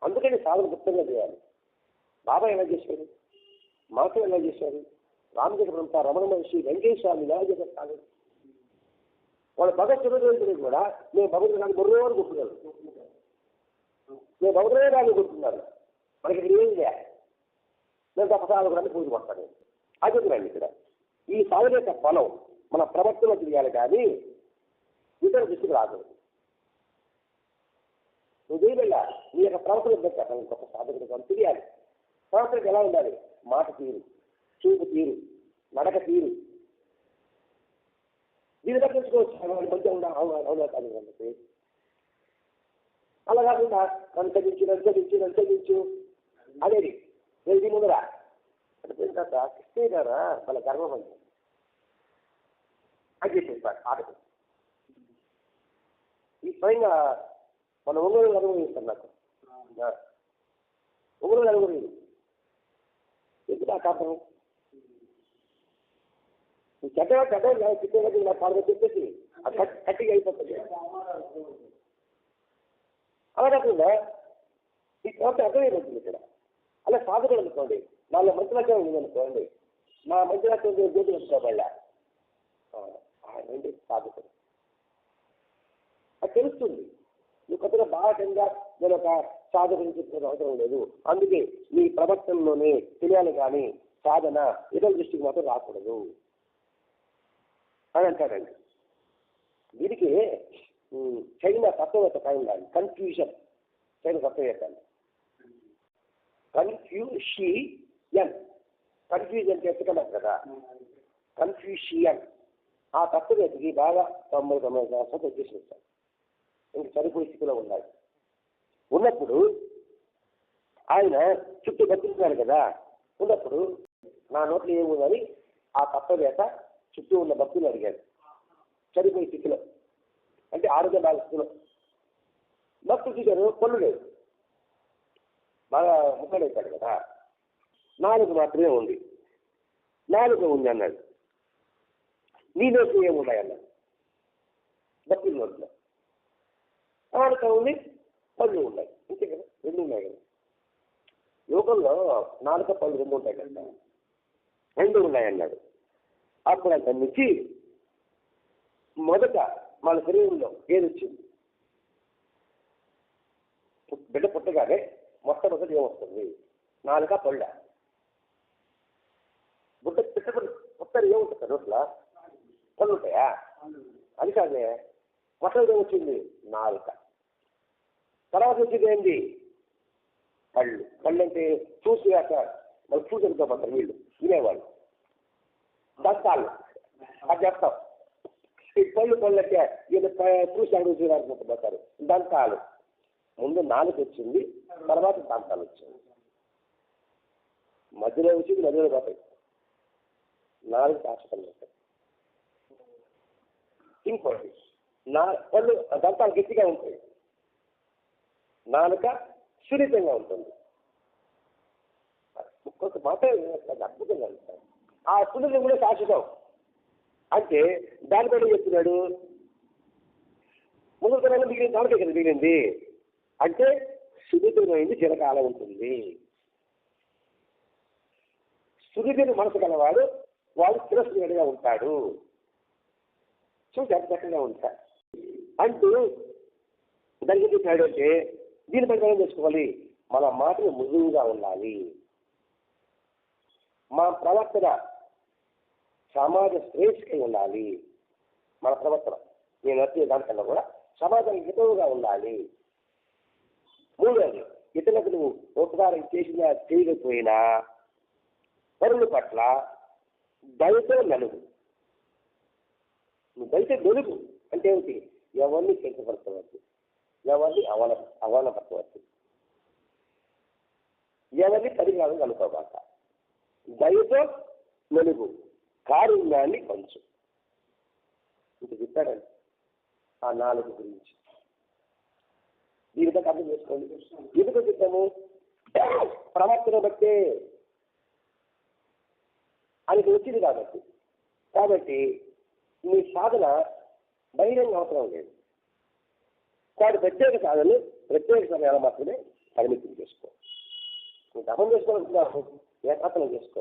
అందుకని సాధన గుప్తంగా చేయాలి. బాబా ఎలా చేశారు, మాతో ఎలా చేశారు, రామచంద్ర రమణ మహర్షి, వెంకటేశ్వర స్వామి ఎలా చేస్తారు. వాళ్ళ భగత్ చదువుతుంది కూడా మేము భగవంతుడు కానీ బొర్రో అని గుర్తున్నారు, మేము భగవంతుడే కానీ గుర్తున్నారు. మనకి ఇక్కడ ఏం చేయాలి, నేను తప్పసాలు కూడా పూజ పడతాను. అది రండి ఇక్కడ. ఈ సాధన యొక్క ఫలం మన ప్రవర్తన తెలియాలి కానీ ఇతర దృష్టికి రాకూడదు. నువ్వు వెళ్ళా నీ యొక్క ప్రవర్తన పెట్టాలి, గొప్ప సాధకుడు తెలియాలి. ప్రవర్తనకు ఎలా ఉండాలి, మాట తీరు, చూపు తీరు, నడక తీరు, దీని దగ్గర తెలుసుకోవచ్చు. కొంచెం అవునా కాదు అలా కాకుండా అనుసరించు అనేది వెళ్ది ముందురా అంటే కృష్ణ గారా వాళ్ళ గర్వమంది అని చెప్పేసి ఆటకు ఈ స్వయంగా మన ఒంగోలు అనుభవిస్తాను. నాకు ఒంగోలు అనుభవం ఎందుకు ఆ కారణం చెడ్డ చిత్తే నా పాడుగా చెప్పేసి కట్టిగా అయిపోతుంది. అలా కాకుండా ఈ కాబట్టి అర్థమైపోతుంది ఇక్కడ. అలా సాధకుడు అనుకోండి, నాలో మంచి లక్ష్యం ఉందనుకోండి, నా మంచి లక్ష్యం జ్యోతి పెట్టుకోబడ్డా సాధకుడు అది తెలుస్తుంది. నువ్వు కొత్తగా బాగా నేను ఒక సాధకుని చెప్పుకునే అవసరం లేదు. అందుకే నీ ప్రవర్తనలోనే తెలియాలి కానీ సాధన ఇతర దృష్టికి మాత్రం రాకూడదు అని అంటాడండి. వీరికి చైనా తత్వవేత్త పైన కన్ఫ్యూజన్, చైనా తత్వవేత్త కన్ఫ్యూజన్ చెప్పుకున్నారు కదా, కన్ఫ్యూషియన్ ఆ తత్వవేత్తకి బాగా 90% వచ్చేసేస్తాడు. ఇంక చనిపోయే స్థితిలో ఉన్నాడు. ఉన్నప్పుడు ఆయన చుట్టూ బతుకున్నాడు కదా, ఉన్నప్పుడు నా నోట్లో ఏముందని ఆ తత్వవేత్త చుట్టూ ఉన్న భక్తులు అడిగాడు. చనిపోయే స్థితిలో అంటే ఆరోగ్య బాధితులు భక్తులు చూశారు, పళ్ళు లేదు, బాగా ముక్కడైతాడు కదా, నాలుగు మాత్రమే ఉంది, నాలుగు ఉంది అన్నాడు. నీ నోట్లు ఏమున్నాయన్నాడు. భక్తుల నోట్లో నాలుక ఉంది, పళ్ళు ఉన్నాయి, అంతే కదా, రెండు ఉన్నాయి కదా. లోకంలో నాలుక పళ్ళు రెండు ఉంటాయి కదా, రెండు ఉన్నాయన్నాడు. అప్పుడు అంత నుంచి మొదట మన శరీరంలో ఏది వచ్చింది, బిడ్డ పుట్టగానే మొట్టమొదటి ఏమొస్తుంది, నాలుక పళ్ళ. బుట్ట పిట్టపడి పుట్టరు ఏముంటుంది, నోట్ల పళ్ళు ఉంటాయా? అది కాదే, మొట్టమొదటి ఏమొచ్చింది నాలుక. తర్వాత వచ్చింది ఏంటి, కళ్ళు. కళ్ళు అంటే చూసి మళ్ళీ చూసరితో పడతారు వీళ్ళు వినేవాళ్ళు. దంతాలు అది చెప్తాం. ఈ పళ్ళు అంటే ఇది చూసి అడుగుతారు. దంతాలు ముందు నాలుగు వచ్చింది, తర్వాత దంతాలు వచ్చింది. మధ్యలో వచ్చింది, మధ్యలో పోతాయి. నాలుగు శాశ్వతం ఉంటాయి. ఇంకోటి పళ్ళు దంతాలు గట్టిగా ఉంటాయి, నాలుక సున్నితంగా ఉంటుంది. ఒక్కొక్క మాట అద్భుతంగా ఉంటాయి. ఆ సున్నితం కూడా శాశ్వతం. అంటే దానిపైన చెప్తున్నాడు ముగ్గురు మిగిలిన దానికే కదా మిగిలింది. అంటే సున్నితమైంది చిరకాలం ఉంటుంది. సున్నితమైన మనసు గలవాడు వాడు తిరస్కరణగా ఉంటాడు. చూసి ఎంత చక్కగా ఉంటాడు అంటూ దానికి చెప్పాడు. అంటే దీని ప్రకారం చేసుకోవాలి, మన మాటలు మృదువుగా ఉండాలి, మా ప్రవర్తన సమాజ శ్రేష్ఠై ఉండాలి. మన ప్రవర్తన నేను వచ్చే దానికన్నా కూడా సమాజానికి హితవుగా ఉండాలి. మూడోది, ఇతరులకు నువ్వు ఉపకారం చేసినా చేయకపోయినా పరుల పట్ల దయతో నలుగు. నువ్వు దయతో నలుగు అంటే ఏమిటి? ఎవరిని కించపరచవద్దు, ఎవరిని అవమానపరచవద్దు, ఎవరిని పరిజ్ఞానం కనుకోబాక. దయతో నలుగు, కారుణ్యాన్ని పంచు. ఇంక చెప్పాడండి ఆ నాలుగు గురించి. ఈ విధంగా అర్థం చేసుకోండి. ఎందుకు చెప్తాము? ప్రవర్తన బట్టే ఆయనకి వచ్చింది కాబట్టి నీ సాధన బహిరంగ అవసరం లేదు. వాటి ప్రత్యేక సాధనలు ప్రత్యేక సమయాలు మాత్రమే పరిమితం చేసుకో. నువ్వు అర్థం చేసుకోవాలనుకున్నావు, ఏకాత్మం చేసుకో.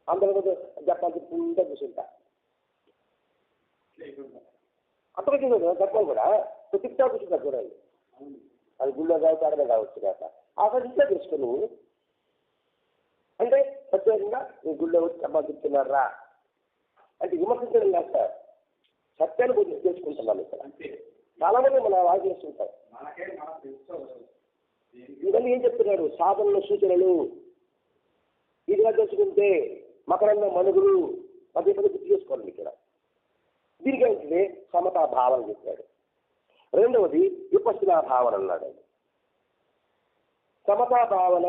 అందరూ చెప్పాలి చెప్పుకుంటే కూర్చుంటా అప్పటికి చెప్పాలి కూడా తిప్తా కూర్చుంటా చూడండి. అది గుళ్ళో కావచ్చు, అడమే కావచ్చు కాక అసలు ఇంకా చేసుకో. నువ్వు అంటే ప్రత్యేకంగా నీ గుళ్ళో వచ్చి చెప్పాలి చెప్తున్నారా అంటే విమర్శించడం కాదు సార్, సత్యాన్ని గురించి తెలుసుకుంటున్నాను ఇక్కడ. చాలా మంది మన వాళ్ళు చేస్తుంటారు. ఇవన్నీ ఏం చెప్తున్నాడు? సాధనలు, సూచనలు. ఇదిగా తెలుసుకుంటే మకరంలో మనుగులు పదే పదే గుర్తు చేసుకోండి ఇక్కడ. దీనికి ఏంటంటే సమతా భావన చెప్పాడు. రెండవది విపశ్చినా భావన అన్నాడు. సమతా భావన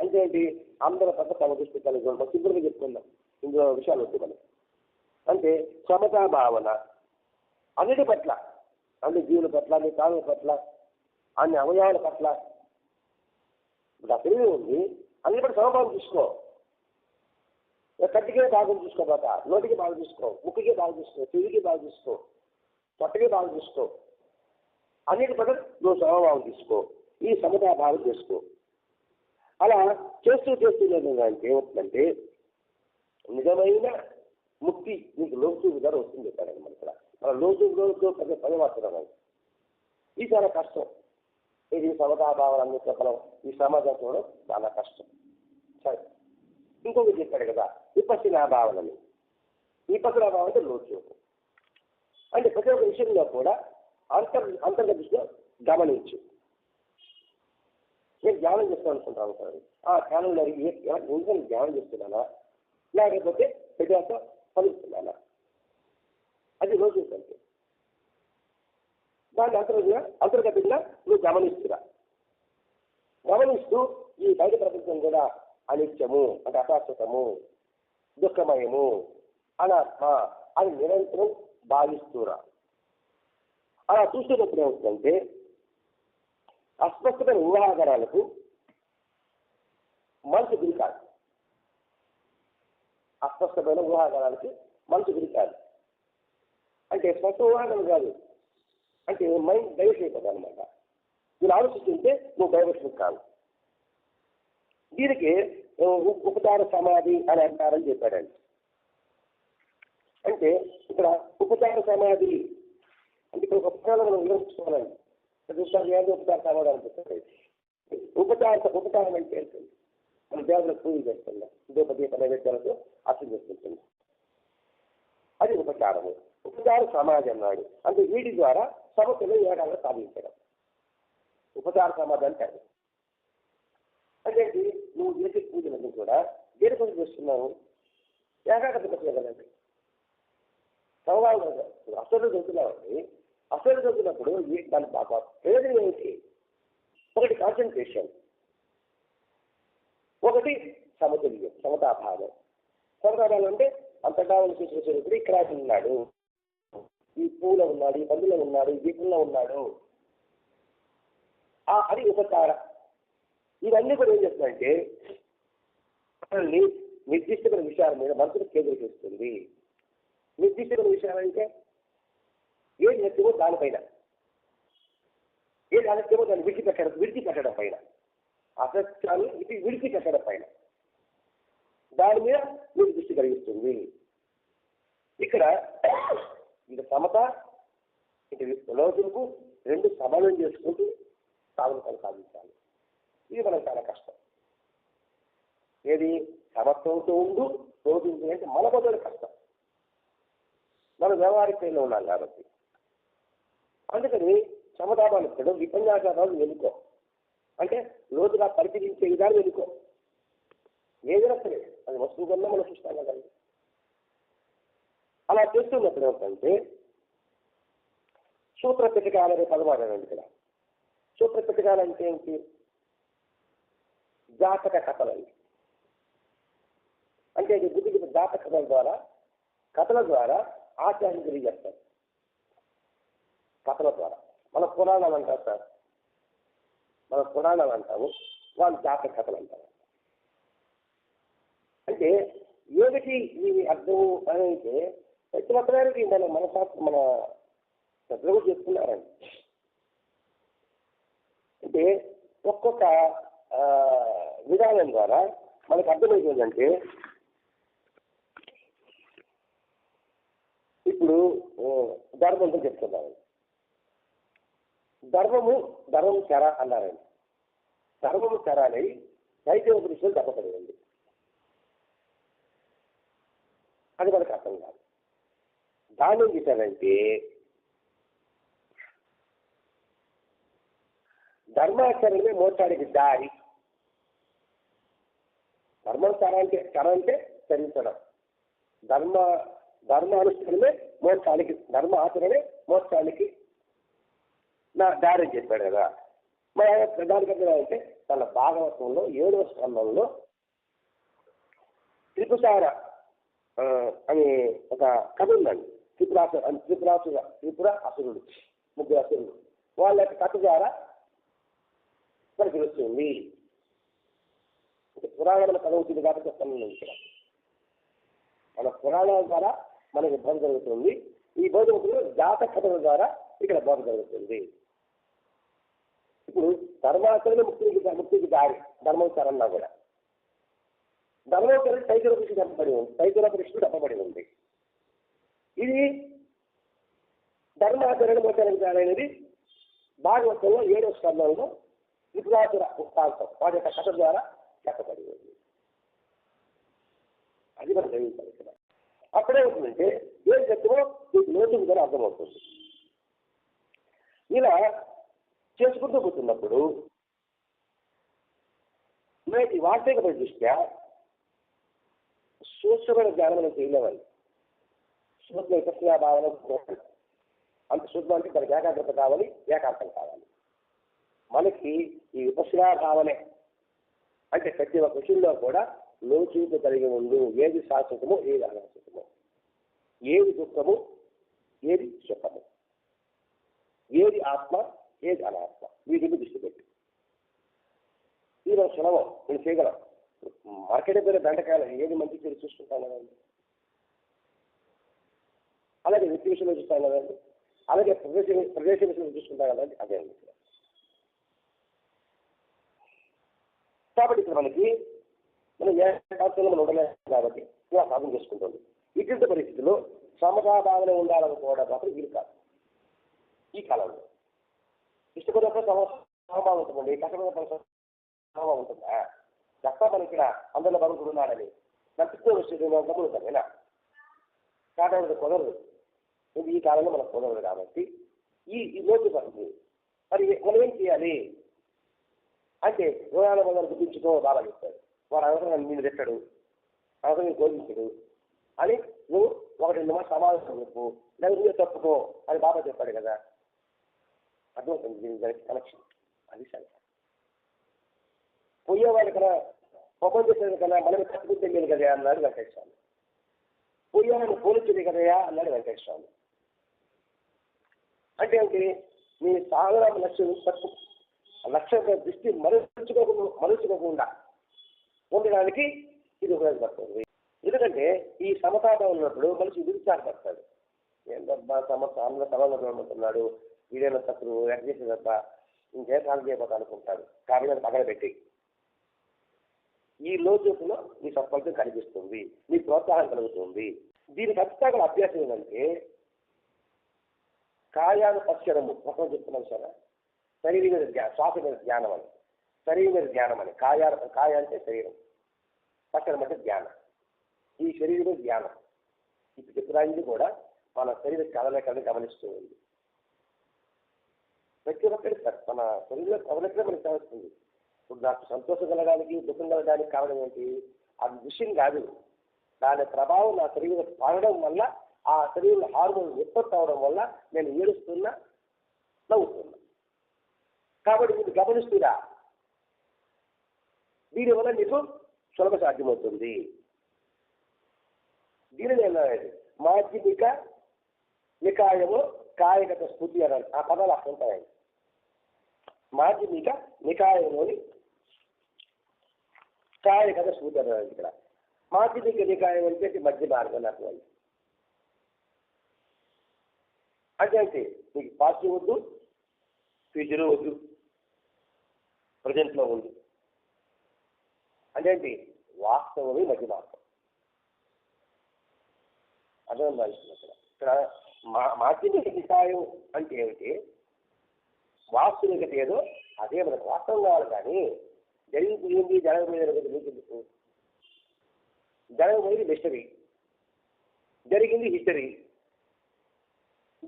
అంటే ఏంటి? అందరి పట్ల తమ దృష్టి కలిగి ఉండడం. సింపుల్గా చెప్పుకుందాం, ఇందులో విషయాలు వద్దు మనకి. అంటే సమతా భావన అన్నిటి పట్ల, అన్ని జీవుల పట్ల, అన్ని ప్రాణుల పట్ల, అన్ని అవయవాల పట్ల. ఇప్పుడు ఆ తెలివి ఉంది, అన్ని పట్ల సమభావం చూసుకో. కంటికే బాగా చూసుకోబాక, నోటికి బాగా చూసుకో, ముక్కుకి బాగా చూసుకో, చెవికి బాగా చూసుకో, పొట్టకి బాగా చూసుకో. అన్నిటి పట్ల నువ్వు సమభావం తీసుకో, ఈ సమతా భావం చేసుకో. అలా చేస్తూ ఏమవుతుందంటే నిజమైన ముక్తి నీకు లోతు ధర వస్తుంది. చెప్పారండి మన ఇక్కడ. మన లోతు పదే మాత్రం ఇది చాలా కష్టం. ఇది సమతాభావాలు అన్ని చెప్పడం, ఈ సమాజం చూడడం చాలా కష్టం. సరే, ఇంకొకటి చెప్పాడు కదా విపశ్చినా భావనని. విపశ్చినా భావన అంటే లోతు అంటే ప్రతి ఒక్క విషయంలో కూడా అంతర్గతిలో గమనించు. నేను ధ్యానం చేస్తాను అనుకుంటాను సార్. ఆ ధ్యానంలో ఎందుకంటే ధ్యానం చేస్తున్నానా, లేకపోతే పెద్ద ఫలిస్తున్నానా, అది రోజు అంటే దాన్ని అంతర్గతంగా నువ్వు గమనిస్తూ ఈ బయట ప్రపంచం కూడా అనిత్యము అంటే అశాశ్వతము, దుఃఖమయము, అనాత్మ అని నిరంతరం భావిస్తూరా. అలా చూస్తున్నప్పుడు ఏమవుతుందంటే అస్పష్టమైన ఊహాగానాలకు మనసు గురి కాదు. అస్పష్టమైన ఊహాగానాలకి మనసు గురి కాదు. అంటే స్పష్ట ఊహాగానం కాదు, అంటే మైండ్ డైవర్ట్ అయిపోతుంది అనమాట. మీరు ఆలోచిస్తుంటే నువ్వు డైవర్షన్ కాదు. దీనికి ఉపచార సమాధి అని అంటారని చెప్పాడండి. అంటే ఇక్కడ ఉపచార సమాధి అంటే ఇక్కడ ఒక పురాణం మనం వివరించుకోవాలండి. ఉపచార సమాధి అనిపిస్తుంది. ఉపచారం అంటే ఏంటండి? మన దేవులకు పూజ చేస్తున్నాం, దీప నైవేద్యాలతో అర్థం చేసుకుంటుంది. అది ఉపచారము. ఉపచార సమాధి అన్నాడు. అంటే వీటి ద్వారా సమస్యలు ఏడాగా సాధించడం ఉపచార సమాధి అంటారు. అంటే నువ్వు చేసే పూజలన్నీ కూడా దేని కోసం చేస్తున్నావు? ఏకాగ్రత కదండి. సమభావం అసలు చదువుతున్నామండి. అసలు చదువుతున్నప్పుడు దాని బాగా ప్రయోజనం ఏమిటి? ఒకటి కాన్సన్ట్రేషన్, ఒకటి సమతుల్యం, సమతాభావం. సమతాభావం అంటే అంతటా చూసేటప్పుడు ఇక్కడ ఉన్నాడు, ఈ పూలో ఉన్నాడు, ఈ పందులో ఉన్నాడు, ఈ దీపంలో ఉన్నాడు, అది ఉపచార. ఇవన్నీ కూడా ఏం చేస్తుందంటే మనల్ని నిర్దిష్టమైన విషయాల మీద మనసును కేంద్రీకరిస్తుంది. నిర్దిష్టమైన విషయాలంటే ఏది నచ్చమో దానిపైన, ఏది అనర్థమో దాన్ని విడిచిపెట్టడం పైన, అసత్యాన్ని ఇది విడిచిపెట్టడం పైన, దాని మీద మీరు దృష్టి కలిగిస్తుంది. ఇక్కడ ఇది సమత, ఇది లోతులకు రెండు సమన్వయం చేసుకుంటూ సాధన సాధించాలి. ఇది మనకు చాలా కష్టం. ఏది సమత్వంతో ఉండు శోధించి అంటే మన బదులు కష్టం. మనం వ్యవహారికంలో ఉన్నాం కాబట్టి. అందుకని సమతాభావం ఇప్పుడు విపన్యాసాలను ఎన్నుకో, అంటే లోతుగా పరిశీలించే విధానం ఎన్నుకో. ఏదైనా సరే అది వస్తువు కన్నా మనం చూస్తాం కదండి. అలా చేస్తున్నప్పుడు ఏమిటంటే సూత్ర పిటకాలు అనే పదం వాడారండి ఇక్కడ. సూత్ర పిటకాలు అంటే ఏంటి? జాతక కథలండి. అంటే ఇది బుద్ధికి జాతక కథల ద్వారా ఆచార్యం తెలియజేస్తారు. కథల ద్వారా మన పురాణాలు అంటారు సార్, మన పురాణాలు అంటాము, వాళ్ళు జాతక కథలు అంటారు. అంటే ఏమిటి ఈ అర్థం అనేది ప్రతి ఒక్కరికి మన శాస్త్రం మన పెద్దలు కూడా చెప్తున్నారండి. అంటే ఒక్కొక్క విధానం ద్వారా మనకు అర్థమవుతుందంటే ఇప్పుడు ధర్మంతో చెప్తున్నాను. ధర్మము చెర అన్నారండి. ధర్మము చెర అనేది దైత్య దృష్టిలో దెబ్బపడింది. అది మనకు అర్థం కాదు. దాన్ని ఏం చేశారంటే ధర్మాచరణమే మోక్షానికి దారి. ధర్మాచరణ అంటే చరించడం. ధర్మానుష్ఠానమే మోక్షానికి, ధర్మ ఆచరణే మోక్షానికి నా దారి అని చెప్పాడు కదా. మరి దానికంటే అంటే తన భాగవతంలో 7వ స్కంధంలో త్రిపుర అని ఒక కథ ఉందండి. త్రిపుర అసురుడు, ముగ్గురు అసురుడు, వాళ్ళ యొక్క కథ ద్వారా మనకి వస్తుంది. పురాణాల కథ అవుతుంది కాబట్టి చెప్తాను ఇక్కడ. మన పురాణాల ద్వారా మనకి బోధ జరుగుతుంది. ఈ బోధకులు జాతక కథల ద్వారా ఇక్కడ బోధ జరుగుతుంది. ఇప్పుడు ధర్మాచరణ ముక్తికి దారి, ధర్మోచరణ కూడా. ధర్మోచరణ తైతుల కృష్ణుడు చెప్పబడి ఉంది. ఇది ధర్మాచరణ మోచరణ దారి అనేది భాగవతంలో 7వ స్కంధంలో త్రిపురాసుర వృత్తాంతం వాటి యొక్క కథ ద్వారా చెప్పబడి ఉంది. అది మనం గ్రహించాలి ఇక్కడ. అప్పుడే అవుతుందంటే ఏం చెప్తుమో మీకు లోతుకు కూడా అర్థమవుతుంది. ఇలా చేసుకుంటూ పోతున్నప్పుడు నేటి వాస్తవిక దృష్ట్యా సూక్ష్మమైన జ్ఞానం మనం చేయలేవాలి. సూక్ష్మ విపక్షణ భావన అంత సూక్ష్మం అంటే దానికి ఏకాగ్రత కావాలి, ఏకాంతం కావాలి. మనకి ఈ విపక్షణ భావనే అంటే ప్రతి ఒక్క విషయంలో కూడా లోచూపు కలిగి ఉండు. ఏది శాశ్వతమో, ఏది అశాశ్వతమో, ఏది దుఃఖము, ఏది సుఖము, ఏది ఆత్మ, ఏది అనాత్మ, వీటిని దృష్టి పెట్టి ఇది మనం సులభం, నేను చేయగలం. మార్కెట్ పేరు బెండకాయలు ఏది మంచి పేరు చూసుకుంటాం కదండి. అలాగే వ్యక్తి విషయంలో చూస్తాం కదండి. అలాగే ప్రదేశ విషయంలో చూసుకుంటాం కదండి. అదే అండి. కాబట్టి ఇక్కడ మనకి మనం ఏ కాలంలో మనం ఉండలేదు కాబట్టి ఇలా సాధన చేసుకుంటుంది. ఇటువంటి పరిస్థితుల్లో సమతాభావన ఉండాలనుకోవడం మాత్రం వీలు కాదు. ఈ కాలంలో ఇష్టపడినప్పుడు సమభావం ఉంటుందండి, కష్టపడినప్పుడు సమభావం ఉంటుందా? కష్ట మనకి ఇక్కడ అందరిలో భగవంతుడు ఉన్నాడని నచ్చితే వచ్చేదేనా కాబట్టి కుదరదు. ఈ కాలంలో మనకు కుదరదు కాబట్టి ఈ లోటు పడుతుంది. మరి మనం ఏం చేయాలి అంటే రోగాల మందరు గుర్తించుకో బాగా చెప్తాడు. వాడు అవసరం నేను పెట్టాడు, అవసరం కోరించాడు, అని నువ్వు ఒకటి రెండు మాట సమాధానం చెప్పు, లేదా నువ్వే తప్పుకో అని బాబా చెప్పాడు కదా. అర్థమవుతుంది దీని దానికి కనెక్షన్. అది సంగతి. పోయేవాడి కన్నా పొగం చేసేది కన్నా మనమే తప్పుకుంటే మీరు కదా అన్నాడు వెంకటేశ్వర స్వామి. పోయేవాడిని పోలించేది కదయా అన్నాడు వెంకటేశ్వర స్వామి. అంటే ఏంటి, నీ సాగర లక్ష్యం తప్పు లక్ష్యం దృష్టి మరుచుకోకుండా ఉండడానికి ఇది ఉపయోగపడుతుంది. ఎందుకంటే ఈ సమతాభావం ఉన్నప్పుడు మనిషి విరుచారపడతాడు. ఏంటబ్బా సమాధానం వీడైనా తప్పుడు ఎక్కడ చేసేదబ్బా ఇంకేం సాధన చేయబోతా అనుకుంటాడు. కాబట్టి పక్కన పెట్టి ఈ లోతులో నీ సత్ఫలితం కనిపిస్తుంది, నీ ప్రోత్సాహం కలుగుతుంది. దీని ఖచ్చితంగా అభ్యాసం ఏంటంటే కాయాను పశ్చరము మొత్తం చెప్తున్నాను సార్. శరీరం మీద శ్వాస మీద ధ్యానం అని, శరీరం మీద ధ్యానం అని. కాయ అంటే శరీరం, పశ్చరం అంటే ధ్యానం. ఈ శరీరమే ధ్యానం. ఇప్పుడు చెప్పినది కూడా మన శరీర కదలికలను గమనిస్తూ ఉంది. ప్రతి ఒక్కటి సార్ మన శరీర కదలికలే మనకు తెలుస్తుంది. ఇప్పుడు నాకు సంతోషం కలగడానికి దుఃఖం కలగడానికి కారణం ఏంటి? అది విషయం కాదు, దాని ప్రభావం నా శరీరం పడడం వల్ల, ఆ శరీరంలో హార్మోన్ ఉత్పత్తి అవడం వల్ల నేను ఏడుస్తున్నా, నవ్వుతున్నా. కాబట్టి మీరు గమనిస్తున్నా, దీనివల్ల మీకు సులభ సాధ్యమవుతుంది. దీనిని ఏమన్నది మాధ్యమిక నికాయము కాయగత స్థుతి అన్నారు. ఆ పదాలు అక్కడ ఉంటాయి. మాధ్యమిక నికాయంలోని కాయగత స్థుతి అన్నారు. ఇక్కడ మాధ్యమిక నికాయం అంటే మధ్య మార్గం అటువంటి. అంటే మీకు పాజిటివ్ వద్దు, ఫ్యూచర్ వద్దు, ప్రజెంట్లో ఉంది. అంటే వాస్తవమే మధ్య మార్గం. అర్థం ఇక్కడ మాధ్యమిక నికాయం అంటే ఏమిటి? వాస్తవికత ఏదో అదే మనకు వాస్తవం కావాలి. కానీ జరిగిపోయింది జరగబోయేది మీకు జరగబోయేది మిస్టరీ, జరిగింది హిస్టరీ,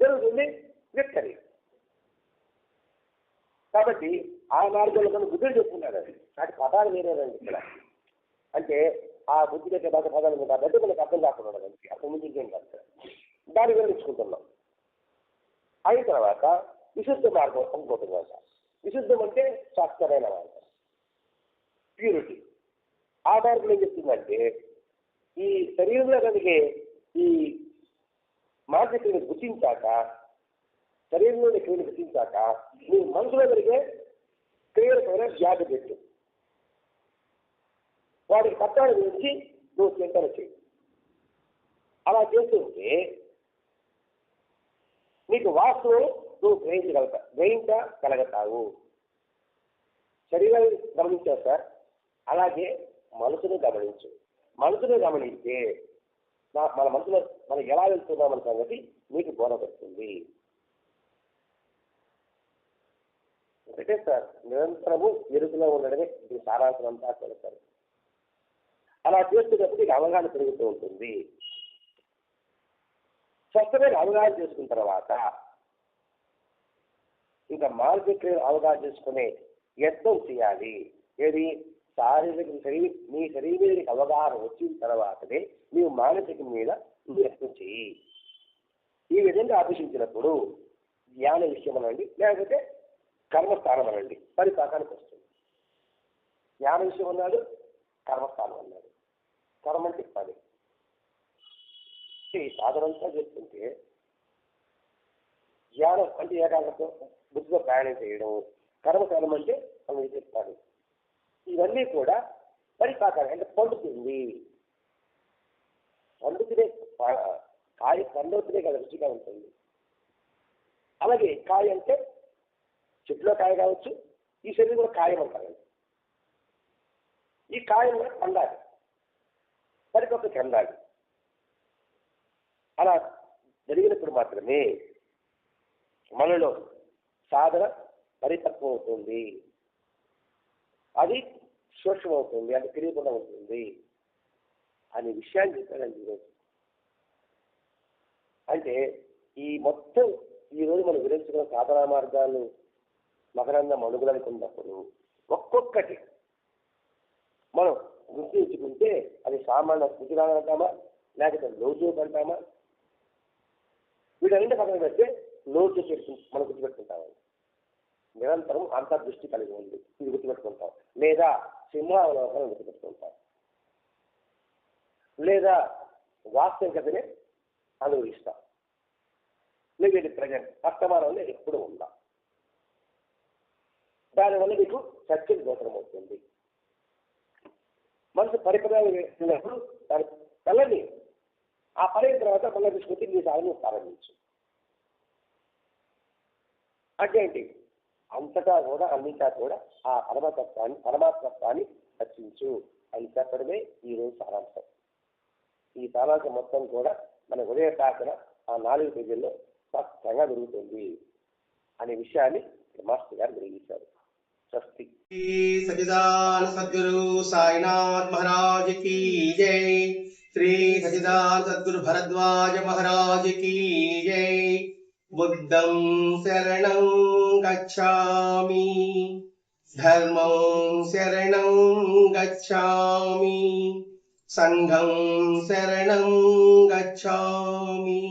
జరుగుతుంది విక్టరీ. కాబట్టి ఆ మార్గంలో కొన్ని బుద్ధులు చెప్పుకున్నాడు. అది వాటి పదాలు వేరేదండి ఇక్కడ. అంటే ఆ బుద్ధి యొక్క పదాలు మీద కాబట్టి మనకు అర్థం కాకుండా దానికి అర్థం ముందు ఇంకేం కాదు. దాని వివరించుకుంటున్నాం. అయిన తర్వాత విశుద్ధ మార్గం అనుకుంటున్నాం. విశుద్ధం అంటే శాస్త్రమైన మార్గం, ప్యూరిటీ. ఆ మార్గం ఏం చెప్తుందంటే ఈ శరీరంలో కనుక ఈ మానసికను గుర్తించాక, శరీరంలోని క్రియను గుర్తించాక నీ మనసులో కలిగే క్రియలపైన ధ్యాస పెట్టు. వాటికి పట్టాల గురించి నువ్వు చింతన చేయి. అలా చేస్తుంటే నీకు వాస్తవం నువ్వు గ్రహించగలుగుతావు. శరీరాన్ని గమనించావు సార్, అలాగే మనసును గమనించు. మనసును గమనిస్తే మన మనసులో మనం ఎలా వెళ్తున్నామన్న సంగతి మీకు బోధపడుతుంది. ఒకటే సార్, నిరంతరము ఎరుకులో ఉండడమే ఇది సారాంశం అంతా తెలుస్తారు. అలా చేస్తున్నప్పుడు ఇది అవగాహన పెరుగుతూ ఉంటుంది. స్పష్టమైన అవగాహన చేసుకున్న తర్వాత ఇంకా మానసిక అవగాహన చేసుకునే యత్నం చేయాలి. ఏది? శారీరక మీ శరీరానికి అవగాహన వచ్చిన తర్వాతనే నీవు మానసిక మీద యత్నం చేయి. ఈ విధంగా అభ్యసించినప్పుడు జ్ఞాన విషయం అనండి, లేకపోతే కర్మస్థానం అనండి, పరిపాకానికి వస్తుంది. జ్ఞాన విషయం అన్నాడు, కర్మస్థానం అన్నాడు. కర్మ అంటే పని. ఈ సాధనంతా చేస్తుంటే జ్ఞానం అంటే ఏకాగ్రత బుద్ధిలో ప్రయాణం చేయడం, కర్మస్థానం అంటే మనం చెప్తాడు. ఇవన్నీ కూడా పరిపాకాలి అంటే పండుతుంది. పండుతునే కాయ పండుతునే కదా రుచిగా ఉంటుంది. అలాగే కాయ అంటే చెట్టులో కాయ కావచ్చు, ఈ శరీరం కూడా కాయం అంటారు. ఈ కాయం కూడా పండాలి, పరిపక్వత చెందాలి. అలా జరిగినప్పుడు మాత్రమే మనలో సాధన పరిపక్వం అవుతుంది, అది సూక్ష్మం అవుతుంది, అది తెలియకుండా ఉంటుంది అనే విషయాన్ని చెప్పానండి ఈరోజు. అంటే ఈ మొత్తం ఈరోజు మనం వివరించుకున్న సాధనా మార్గాలు మకరంద మనుగులనుకున్నప్పుడు ఒక్కొక్కటి మనం గుర్తించుకుంటే అది సామాన్య స్థితిగా అంటామా, లేకపోతే లోతు అంటామా? వీటన్నింటి పక్కన పెడితే లోతు మనం గుర్తుపెట్టుకుంటామండి. నిరంతరం అంతర్దృష్టి కలిగి ఉంది, ఇది గుర్తుపెట్టుకుంటాం. లేదా సింహావలోకనం గుర్తుపెట్టుకుంటాం. లేదా వాస్తవికతనే అనుభవిస్తాం. లేదా ప్రజెంట్ వర్తమానంలో ఎప్పుడు ఉందాం. దానివల్ల మీకు సత్యం గోచరం అవుతుంది. మనసు పరికరాలు వేసినప్పుడు దాని తెల్లని ఆ పని తర్వాత మళ్ళీ తీసుకొచ్చి మీ సాధన ప్రారంభించు. అంటే ఏంటి? అంతటా కూడా అన్నింటా కూడా ఆ పరమాత్మత్వాన్ని రచించు అని చెప్పడమే ఈరోజు సారాంశం. ఈ సారాంశం మొత్తం కూడా మన ఉదయ ప్రార్థన ఆ 4 పేజీల్లో స్పష్టంగా జరుగుతుంది అనే విషయాన్ని మాస్టర్ గారు గ్రహించారు. స్వస్తి. सच्चिदानंद सद्गुरु साईनाथ महाराज की जय। श्री सच्चिदानंद सद्गुरु भरद्वाज महाराज की जय। बुद्धं शरणं गच्छामि, धर्मं शरणं गच्छामि, संघं शरणं गच्छामि।